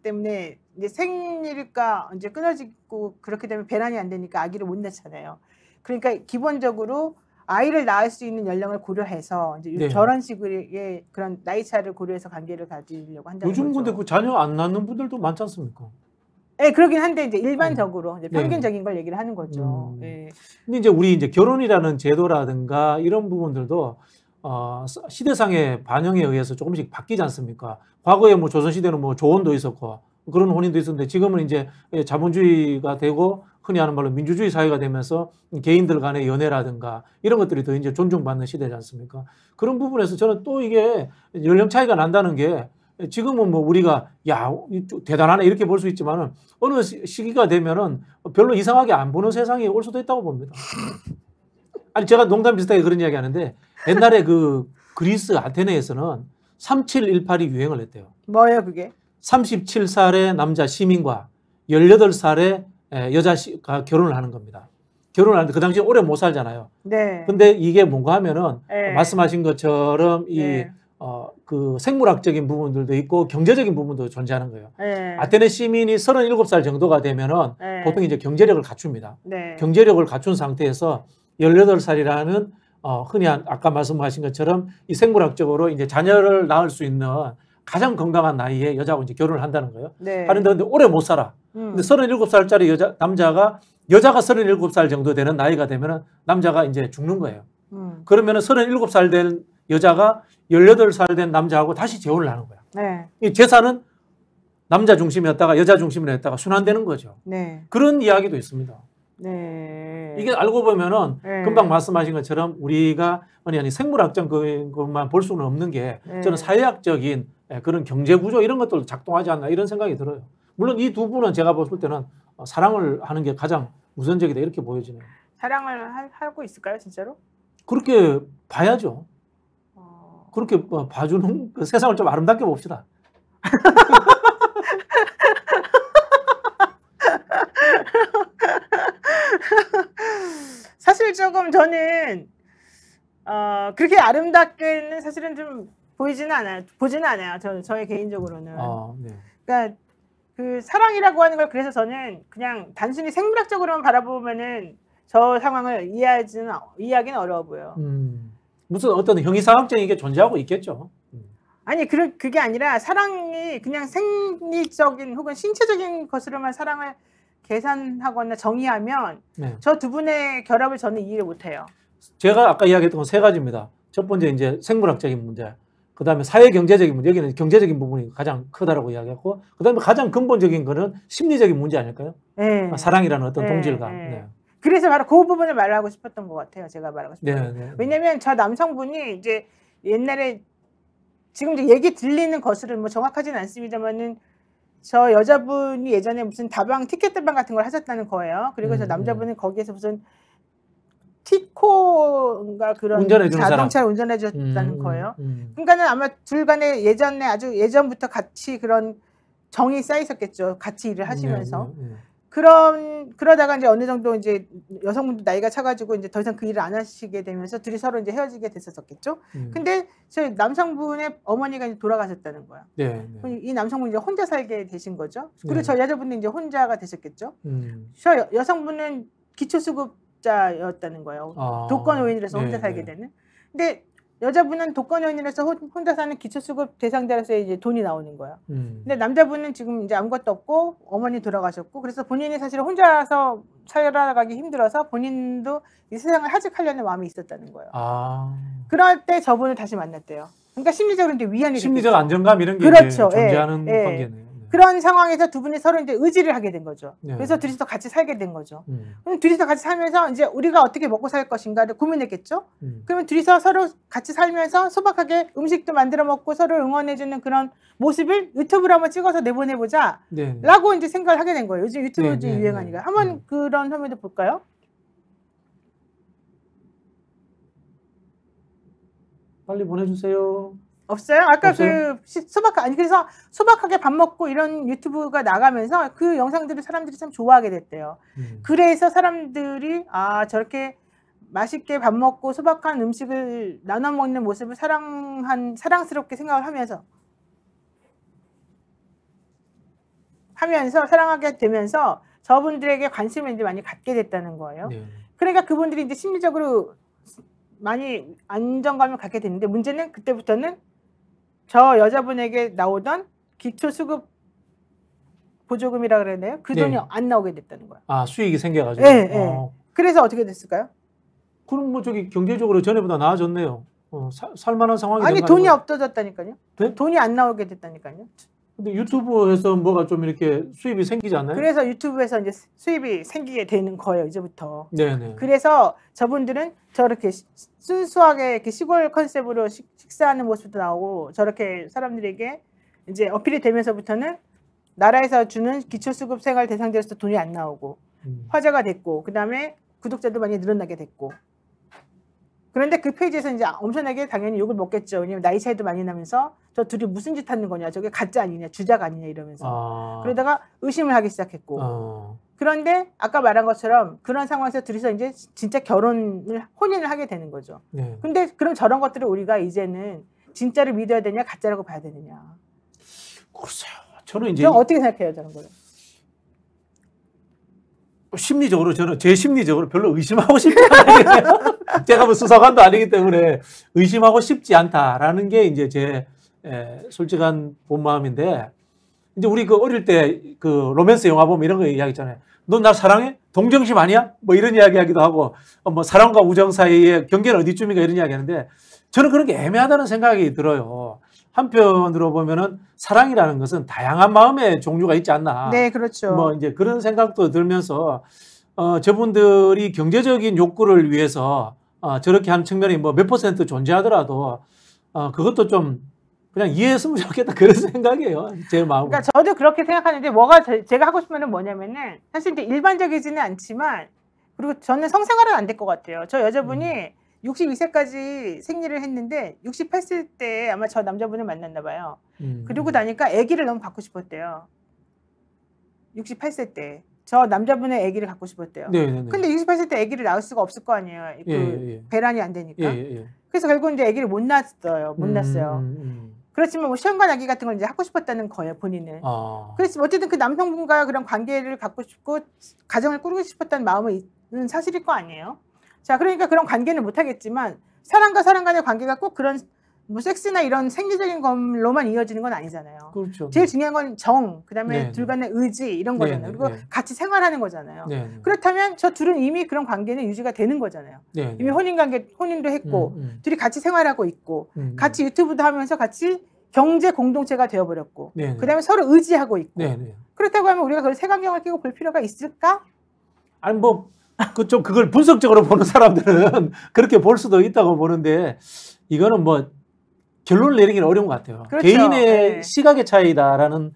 때문에 이제 생리가 이제 끊어지고 그렇게 되면 배란이 안 되니까 아기를 못 낳잖아요. 그러니까 기본적으로 아이를 낳을 수 있는 연령을 고려해서 이제 네. 저런 식의 그런 나이 차를 고려해서 관계를 가지려고 한다는 요즘 거죠. 근데 그 자녀 안 낳는 분들도 많지 않습니까? 네, 그러긴 한데 이제 일반적으로 이제 네. 평균적인 걸 얘기를 하는 거죠. 네. 근데 이제 우리 이제 결혼이라는 제도라든가 이런 부분들도 시대상의 반영에 의해서 조금씩 바뀌지 않습니까? 과거에 뭐 조선시대는 뭐 조혼도 있었고 그런 혼인도 있었는데 지금은 이제 자본주의가 되고 흔히 하는 말로 민주주의 사회가 되면서 개인들 간의 연애라든가 이런 것들이 더 이제 존중받는 시대지 않습니까? 그런 부분에서 저는 또 이게 연령 차이가 난다는 게 지금은 뭐 우리가 야 대단하네 이렇게 볼 수 있지만은 어느 시기가 되면은 별로 이상하게 안 보는 세상이 올 수도 있다고 봅니다. 아니 제가 농담 비슷하게 그런 이야기 하는데 옛날에 그 그리스 아테네에서는 3718이 유행을 했대요. 뭐예요 그게? 37살의 남자 시민과 18살의 여자가 결혼을 하는 겁니다. 결혼을 하는데 그 당시에 오래 못 살잖아요. 네. 근데 이게 뭔가 하면은 네. 말씀하신 것처럼 네. 그 생물학적인 부분들도 있고 경제적인 부분도 존재하는 거예요. 네. 아테네 시민이 37살 정도가 되면은 네. 보통 이제 경제력을 갖춥니다. 네. 경제력을 갖춘 상태에서 18살이라는 흔히 아까 말씀하신 것처럼 이 생물학적으로 이제 자녀를 낳을 수 있는 가장 건강한 나이에 여자하고 이제 결혼을 한다는 거예요. 네. 하는데 근데 오래 못 살아. 근데 37살짜리 여자가 37살 정도 되는 나이가 되면은 남자가 이제 죽는 거예요. 그러면은 37살 된 여자가 18살 된 남자하고 다시 재혼을 하는 거야. 네. 이 재산은 남자 중심이었다가 여자 중심으로 했다가 순환되는 거죠. 네. 그런 이야기도 있습니다. 네. 이게 알고 보면은 네. 금방 말씀하신 것처럼 우리가 아니 생물학적인 것만 볼 수는 없는 게 네. 저는 사회학적인 그런 경제 구조 이런 것들도 작동하지 않나 이런 생각이 들어요. 물론 이 두 분은 제가 볼 때는 사랑을 하는 게 가장 우선적이다 이렇게 보여지네요. 사랑을 하고 있을까요, 진짜로? 그렇게 봐야죠. 그렇게 봐주는 그 세상을 좀 아름답게 봅시다. 사실 조금 저는 그렇게 아름답게는 사실은 좀 보지는 않아요. 저의 개인적으로는. 네. 그러니까 그 사랑이라고 하는 걸 그래서 저는 그냥 단순히 생물학적으로만 바라보면은 저 상황을 이해하기는 어려워 보여요. 무슨 어떤 형이상학적인 게 존재하고 있겠죠. 아니 그게 아니라 사랑이 그냥 생리적인 혹은 신체적인 것으로만 사랑을 계산하거나 정의하면 네. 저 두 분의 결합을 저는 이해를 못해요. 제가 아까 이야기했던 건 세 가지입니다. 첫 번째 이제 생물학적인 문제, 그 다음에 사회 경제적인 문제, 여기는 경제적인 부분이 가장 크다라고 이야기했고, 그 다음에 가장 근본적인 거는 심리적인 문제 아닐까요? 네. 사랑이라는 어떤 네. 동질감. 네. 네. 그래서 바로 그 부분을 말하고 싶었던 것 같아요. 제가 말하고 싶은 네, 건. 네. 왜냐면 저 남성분이 이제 옛날에 지금 이제 얘기 들리는 것은 뭐 정확하지는 않습니다만은 저 여자분이 예전에 무슨 다방 티켓 다방 같은 걸 하셨다는 거예요. 그리고 저 남자분은 거기에서 무슨 티코인가 그런 운전해주는 자동차를 운전해 줬다는 거예요. 음. 그러니까는 아마 둘 간에 예전에 아주 예전부터 같이 그런 정이 쌓여 있었겠죠. 같이 일을 하시면서. 네, 네, 네. 그러다가 이제 어느 정도 이제 여성분도 나이가 차가지고 이제 더 이상 그 일을 안 하시게 되면서 둘이 서로 이제 헤어지게 됐었겠죠. 근데 저 남성분의 어머니가 이제 돌아가셨다는 거야. 네, 네. 이 남성분이 이제 혼자 살게 되신 거죠. 그리고 네. 저 여자분은 이제 혼자가 되셨겠죠. 저 여성분은 기초수급자였다는 거예요. 아, 독거노인이라서 네, 혼자 살게 네. 되는. 근데 여자분은 독거노인이라서 혼자 사는 기초수급 대상자로서 이제 돈이 나오는 거야. 근데 남자분은 지금 이제 아무것도 없고 어머니 돌아가셨고 그래서 본인이 사실 혼자서 살아가기 힘들어서 본인도 이 세상을 하직하려는 마음이 있었다는 거예요. 아. 그럴 때 저분을 다시 만났대요. 그러니까 심리적으로 이제 위안이 심리적 됐겠죠. 안정감 이런 게 그렇죠. 이제 존재하는 예, 예. 관계네요. 네. 그런 상황에서 두 분이 서로 이제 의지를 하게 된 거죠. 네. 그래서 둘이서 같이 살게 된 거죠. 음. 그럼 둘이서 같이 살면서 이제 우리가 어떻게 먹고 살 것인가를 고민했겠죠. 그러면 둘이서 서로 같이 살면서 소박하게 음식도 만들어 먹고 서로 응원해주는 그런 모습을 유튜브로 한번 찍어서 내보내보자 네. 라고 이제 생각을 하게 된 거예요. 요즘 유튜브 네, 네, 유행하니까. 네. 한번 그런 화면도 볼까요? 빨리 보내주세요. 없어요? 아까 없어요? 그래서 소박하게 밥 먹고 이런 유튜브가 나가면서 그 영상들을 사람들이 참 좋아하게 됐대요. 그래서 사람들이 아 저렇게 맛있게 밥 먹고 소박한 음식을 나눠 먹는 모습을 사랑스럽게 생각을 하면서 사랑하게 되면서 저분들에게 관심을 이제 많이 갖게 됐다는 거예요. 네. 그러니까 그분들이 이제 심리적으로 많이 안정감을 갖게 됐는데 문제는 그때부터는 저 여자분에게 나오던 기초수급 보조금이라 그래야 되나요? 그 돈이 네. 안 나오게 됐다는 거예요. 아 수익이 생겨가지고. 네, 네. 그래서 어떻게 됐을까요? 그럼 뭐 저기 경제적으로 전에보다 나아졌네요. 살만한 상황이 아니 된 돈이 거예요. 없어졌다니까요. 네? 돈이 안 나오게 됐다니까요. 근데 유튜브에서 뭐가 좀 이렇게 수입이 생기지 않나요? 그래서 유튜브에서 이제 수입이 생기게 되는 거예요 이제부터. 네네. 그래서 저분들은 저렇게 순수하게 이렇게 시골 컨셉으로 식사하는 모습도 나오고 저렇게 사람들에게 이제 어필이 되면서부터는 나라에서 주는 기초수급 생활 대상자로서 돈이 안 나오고 화제가 됐고 그 다음에 구독자도 많이 늘어나게 됐고 그런데 그 페이지에서 이제 엄청나게 당연히 욕을 먹겠죠. 왜냐면 나이 차이도 많이 나면서 저 둘이 무슨 짓 하는 거냐 저게 가짜 아니냐 주작 아니냐 이러면서 그러다가 의심을 하기 시작했고 그런데 아까 말한 것처럼 그런 상황에서 둘이서 이제 진짜 혼인을 하게 되는 거죠. 네. 근데 그럼 저런 것들을 우리가 이제는 진짜를 믿어야 되냐 가짜라고 봐야 되느냐. 글쎄요. 저는 이제 어떻게 생각해요 저런 거를? 심리적으로 저는 제 심리적으로 별로 의심하고 싶지 않아요. 제가 뭐 수사관도 아니기 때문에 의심하고 싶지 않다라는 게 이제 제 솔직한 본 마음인데 이제 우리 그 어릴 때 그 로맨스 영화 보면 이런 거 이야기했잖아요. 너 나 사랑해? 동정심 아니야? 뭐 이런 이야기하기도 하고 뭐 사랑과 우정 사이의 경계는 어디쯤인가 이런 이야기하는데 저는 그런 게 애매하다는 생각이 들어요. 한편으로 보면은 사랑이라는 것은 다양한 마음의 종류가 있지 않나. 네, 그렇죠. 뭐 이제 그런 생각도 들면서 저분들이 경제적인 욕구를 위해서 저렇게 한 측면이 뭐 몇 % 존재하더라도 그것도 좀 그냥 이해했으면 좋겠다 그런 생각이에요. 제 마음은. 그러니까 저도 그렇게 생각하는데 제가 하고 싶은 말은 뭐냐면은 사실 이제 일반적이지는 않지만 그리고 저는 성생활은 안 될 것 같아요. 저 여자분이 62세까지 생리를 했는데 68세 때 아마 저 남자분을 만났나 봐요. 그러고 나니까 아기를 너무 갖고 싶었대요. 68세 때. 저 남자분의 아기를 갖고 싶었대요. 네네네. 근데 68세 때 아기를 낳을 수가 없을 거 아니에요. 배란이 안 되니까. 그래서 결국 이제 아기를 못 낳았어요. 그렇지만 뭐 시험관 아기 같은 걸 이제 하고 싶었다는 거예요, 본인은. 그래서 어쨌든 그 남성분과 그런 관계를 갖고 싶고 가정을 꾸리고 싶었다는 마음은 사실일 거 아니에요. 자, 그러니까 그런 관계는 못 하겠지만 사람과 사람 간의 관계가 꼭 그런 뭐 섹스나 이런 생리적인 걸로만 이어지는 건 아니잖아요. 그렇죠. 제일 중요한 건 정, 그다음에 네네. 둘 간의 의지 이런 거잖아요. 네네. 그리고 같이 생활하는 거잖아요. 네네. 그렇다면 저 둘은 이미 그런 관계는 유지가 되는 거잖아요. 네네. 이미 혼인도 했고 둘이 같이 생활하고 있고 같이 유튜브도 하면서 같이 경제 공동체가 되어버렸고 네네. 그다음에 서로 의지하고 있고 네네. 그렇다고 하면 우리가 그걸 색안경을 끼고 볼 필요가 있을까? 아니 뭐 좀 그걸 분석적으로 보는 사람들은 그렇게 볼 수도 있다고 보는데 이거는 뭐 결론을 내리기는 어려운 것 같아요. 그렇죠. 개인의 네. 시각의 차이다라는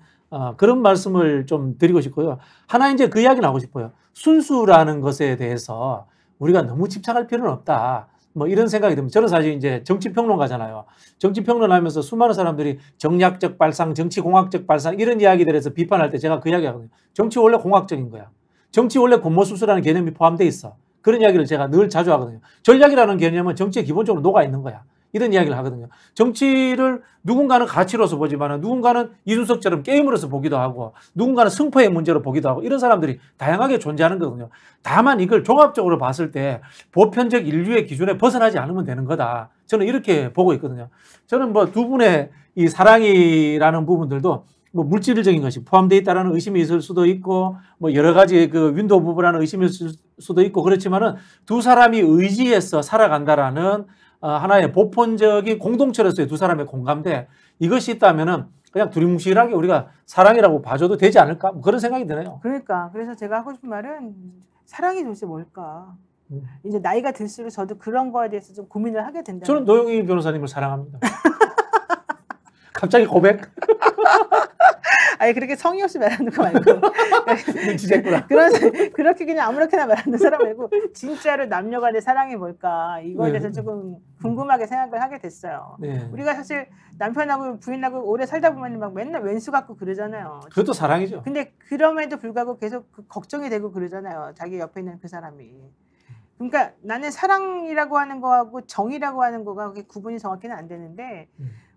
그런 말씀을 좀 드리고 싶고요. 하나 이제 그 이야기는 하고 싶어요. 순수라는 것에 대해서 우리가 너무 집착할 필요는 없다. 뭐 이런 생각이 듭니다. 저는 사실 이제 정치평론가잖아요. 정치평론하면서 수많은 사람들이 정략적 발상, 정치공학적 발상 이런 이야기들에서 비판할 때 제가 그 이야기 하거든요. 정치 원래 공학적인 거야. 정치 원래 권모술수라는 개념이 포함되어 있어. 그런 이야기를 제가 늘 자주 하거든요. 전략이라는 개념은 정치에 기본적으로 녹아 있는 거야. 이런 이야기를 하거든요. 정치를 누군가는 가치로서 보지만 누군가는 이준석처럼 게임으로서 보기도 하고 누군가는 승패의 문제로 보기도 하고 이런 사람들이 다양하게 존재하는 거거든요. 다만 이걸 종합적으로 봤을 때 보편적 인류의 기준에 벗어나지 않으면 되는 거다. 저는 이렇게 보고 있거든요. 저는 뭐 두 분의 이 사랑이라는 부분들도 뭐 물질적인 것이 포함되어 있다는 의심이 있을 수도 있고 뭐 여러 가지 그 윈도우 부부라는 의심이 있을 수도 있고 그렇지만은 두 사람이 의지해서 살아간다라는 하나의 보편적인 공동체로서의 두 사람의 공감대 이것이 있다면은 그냥 두리뭉실하게 우리가 사랑이라고 봐줘도 되지 않을까 뭐 그런 생각이 드네요. 그러니까 그래서 제가 하고 싶은 말은 사랑이 도대체 뭘까? 이제 나이가 들수록 저도 그런 거에 대해서 좀 고민을 하게 된다. 저는 노영희 변호사님을 사랑합니다. 갑자기 고백? 아니 그렇게 성의 없이 말하는 거 말고 눈치챘구나. 그렇게 그냥 아무렇게나 말하는 사람 말고 진짜로 남녀간의 사랑이 뭘까 이거에 대해서 조금 궁금하게 생각을 하게 됐어요. 네. 우리가 사실 남편하고 부인하고 오래 살다 보면 막 맨날 왼수 갖고 그러잖아요. 그것도 사랑이죠. 근데 그럼에도 불구하고 계속 걱정이 되고 그러잖아요. 자기 옆에 있는 그 사람이. 그러니까 나는 사랑이라고 하는 거하고 정이라고 하는 거가 그게 구분이 정확히는 안 되는데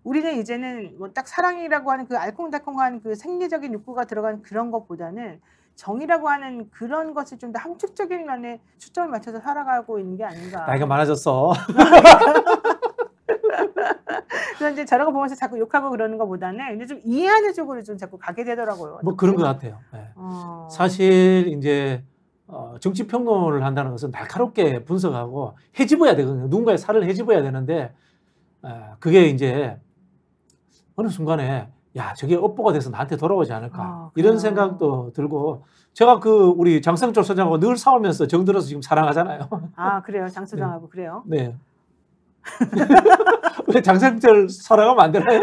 우리는 이제는 뭐 딱 사랑이라고 하는 그 알콩달콩한 그 생리적인 욕구가 들어간 그런 것보다는 정이라고 하는 그런 것을 좀 더 함축적인 면에 초점을 맞춰서 살아가고 있는 게 아닌가. 나이가 많아졌어. 그래서 이제 저런 거 보면서 자꾸 욕하고 그러는 것보다는 이제 좀 이해하는 쪽으로 좀 자꾸 가게 되더라고요. 뭐 그런 것 같아요. 네. 사실 이제 정치 평론을 한다는 것은 날카롭게 분석하고 헤집어야 되거든요. 누군가의 살을 헤집어야 되는데 그게 이제 어느 순간에 야 저게 업보가 돼서 나한테 돌아오지 않을까 이런 생각도 들고 제가 그 우리 장성철 소장하고 늘 싸우면서 정들어서 지금 사랑하잖아요. 아 그래요, 장 소장하고. 네. 그래요? 네. 왜 장성철 사랑하면 안 되나요?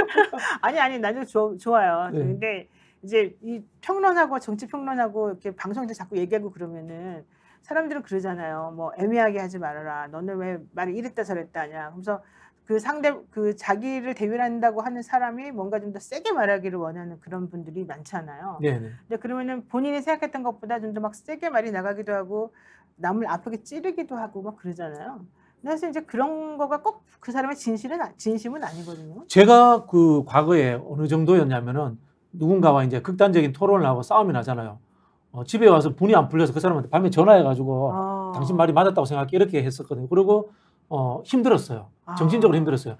아니 나도 좋아요. 네. 근데 이제 이 평론하고 정치 평론하고 이렇게 방송에서 자꾸 얘기하고 그러면은 사람들은 그러잖아요. 뭐 애매하게 하지 말아라. 너는 왜 말을 이랬다 저랬다 하냐. 그래서 그 상대 그 자기를 대변한다고 하는 사람이 뭔가 좀 더 세게 말하기를 원하는 그런 분들이 많잖아요. 네네. 근데 그러면은 본인이 생각했던 것보다 좀 더 막 세게 말이 나가기도 하고 남을 아프게 찌르기도 하고 막 그러잖아요. 그래서 이제 그런 거가 꼭 그 사람의 진심은 아니거든요. 제가 그 과거에 어느 정도였냐면은 누군가와 이제 극단적인 토론을 하고 싸움이 나잖아요. 집에 와서 분이 안 풀려서 그 사람한테 밤에 전화해가지고 당신 말이 맞았다고 생각해 이렇게 했었거든요. 그리고 힘들었어요. 정신적으로 힘들었어요.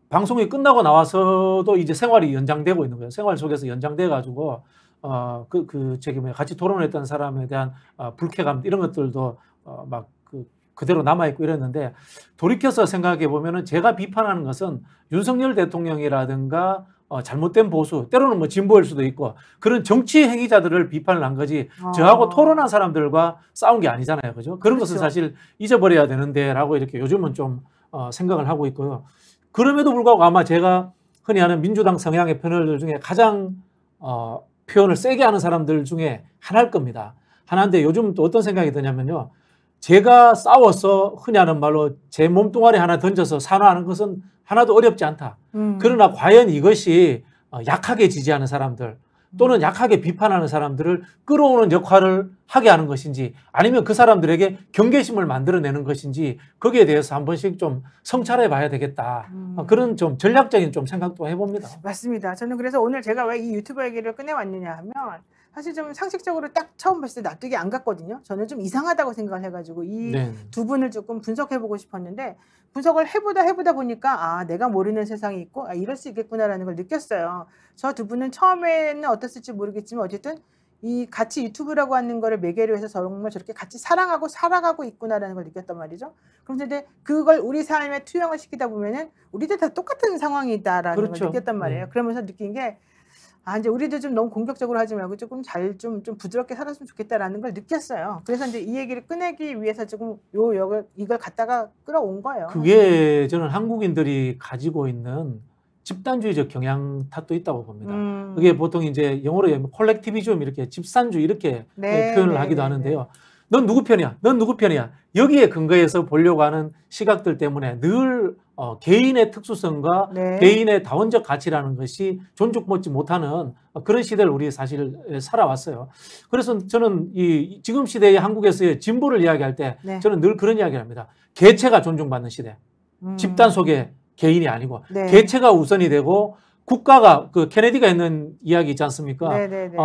방송이 끝나고 나와서도 이제 생활이 연장되고 있는 거예요. 생활 속에서 연장돼가지고 저기 같이 토론했던 사람에 대한 불쾌감 이런 것들도 막 그대로 남아있고 이랬는데 돌이켜서 생각해 보면은 제가 비판하는 것은 윤석열 대통령이라든가 잘못된 보수 때로는 뭐 진보일 수도 있고 그런 정치 행위자들을 비판을 한 거지 저하고 토론한 사람들과 싸운 게 아니잖아요. 그죠? 그런 것은 사실 잊어버려야 되는데라고 이렇게 요즘은 좀 생각을 하고 있고요. 그럼에도 불구하고 아마 제가 흔히 하는 민주당 성향의 패널들 중에 가장 표현을 세게 하는 사람들 중에 하나일 겁니다. 하나인데 요즘 또 어떤 생각이 드냐면요. 제가 싸워서 흔히 하는 말로 제 몸뚱아리 하나 던져서 산화하는 것은 하나도 어렵지 않다. 그러나 과연 이것이 약하게 지지하는 사람들 또는 약하게 비판하는 사람들을 끌어오는 역할을 하게 하는 것인지 아니면 그 사람들에게 경계심을 만들어내는 것인지 거기에 대해서 한 번씩 좀 성찰해 봐야 되겠다. 그런 좀 전략적인 좀 생각도 해봅니다. 맞습니다. 저는 그래서 오늘 제가 왜 이 유튜버 얘기를 꺼내왔느냐 하면 사실 좀 상식적으로 딱 처음 봤을 때 납득이 안 갔거든요. 저는 좀 이상하다고 생각을 해가지고 이 두 분을 조금 분석해보고 싶었는데 분석을 해보다 보니까 내가 모르는 세상이 있고 이럴 수 있겠구나라는 걸 느꼈어요. 저 두 분은 처음에는 어땠을지 모르겠지만 어쨌든 이 같이 유튜브라고 하는 거를 매개로 해서 정말 저렇게 같이 사랑하고 살아가고 있구나라는 걸 느꼈단 말이죠. 그런데 그걸 우리 삶에 투영을 시키다 보면은 우리도 다 똑같은 상황이다라는 걸 느꼈단 말이에요. 그러면서 느낀 게 아, 이제 우리도 좀 너무 공격적으로 하지 말고 조금 좀 부드럽게 살았으면 좋겠다라는 걸 느꼈어요. 그래서 이제 이 얘기를 꺼내기 위해서 조금 이걸 갖다가 끌어온 거예요. 그게 저는 한국인들이 가지고 있는 집단주의적 경향 탓도 있다고 봅니다. 그게 보통 이제 영어로 콜렉티비즘 이렇게 집산주의 이렇게 네, 표현을 네, 하기도 네, 하는데요. 넌 누구 편이야? 넌 누구 편이야? 여기에 근거해서 보려고 하는 시각들 때문에 늘 개인의 특수성과 네. 개인의 다원적 가치라는 것이 존중받지 못하는 그런 시대를 우리 사실 살아왔어요. 그래서 저는 이 지금 시대의 한국에서의 진보를 이야기할 때 네. 저는 늘 그런 이야기를 합니다. 개체가 존중받는 시대. 집단 속에 개인이 아니고 네. 개체가 우선이 되고 국가가 그 케네디가 했는 이야기 있지 않습니까? 네네네.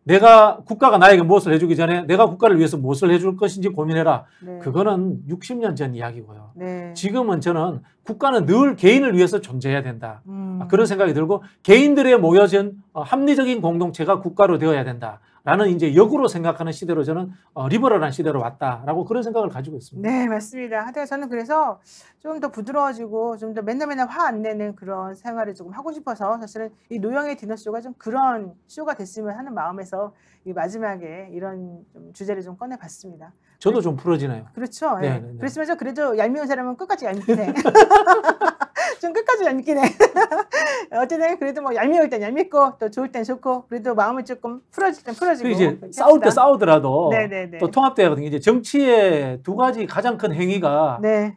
내가 국가가 나에게 무엇을 해주기 전에 내가 국가를 위해서 무엇을 해줄 것인지 고민해라. 네. 그거는 60년 전 이야기고요. 네. 지금은 저는 국가는 늘 개인을 위해서 존재해야 된다. 그런 음. 생각이 들고 개인들의 모여진 합리적인 공동체가 국가로 되어야 된다. 라는 이제 역으로 생각하는 시대로 저는 리버럴한 시대로 왔다라고 그런 생각을 가지고 있습니다. 네, 맞습니다. 하여튼 저는 그래서 좀 더 부드러워지고 좀 더 맨날 화 안 내는 그런 생활을 조금 하고 싶어서 사실은 이 노영의 디너쇼가 좀 그런 쇼가 됐으면 하는 마음에서 이 마지막에 이런 좀 주제를 좀 꺼내봤습니다. 저도 좀 풀어지네요. 그렇죠. 네, 예. 네, 네. 그렇지만 저 그래도 얄미운 사람은 끝까지 얄밉긴 해. 좀 끝까지 얄밉긴 해. 어쨌든 그래도 뭐 얄미울 땐 얄밉고 또 좋을 땐 좋고 그래도 마음을 조금 풀어질 땐 풀어지고. 이제 싸울 때 싸우더라도 네네네. 또 통합돼야 하거든요. 이제 정치의 두 가지 가장 큰 행위가 네,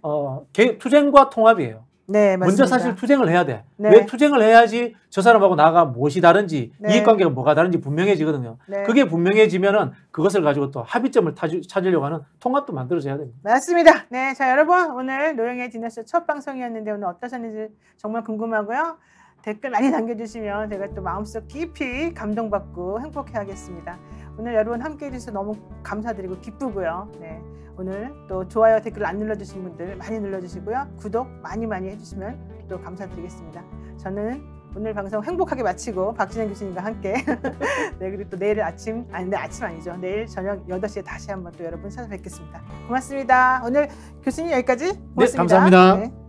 투쟁과 통합이에요. 네, 맞습니다. 먼저 사실 투쟁을 해야 돼. 네. 왜 투쟁을 해야지 저 사람하고 나가 무엇이 다른지 네. 이익관계가 뭐가 다른지 분명해지거든요. 네. 그게 분명해지면은 그것을 가지고 또 합의점을 찾으려고 하는 통합도 만들어져야 됩니다. 맞습니다. 네, 자 여러분 오늘 노영의 디너쇼 첫 방송이었는데 오늘 어떠셨는지 정말 궁금하고요. 댓글 많이 남겨주시면 제가 또 마음속 깊이 감동받고 행복해하겠습니다. 오늘 여러분 함께해 주셔서 너무 감사드리고 기쁘고요. 네, 오늘 또 좋아요 댓글 안 눌러주신 분들 많이 눌러주시고요. 구독 많이 해주시면 또 감사드리겠습니다. 저는 오늘 방송 행복하게 마치고 박진영 교수님과 함께 네, 그리고 또 내일 아침 아니죠. 내일 저녁 8시에 다시 한번 또 여러분 찾아뵙겠습니다. 고맙습니다. 오늘 교수님 여기까지 고맙습니다. 네, 감사합니다. 네.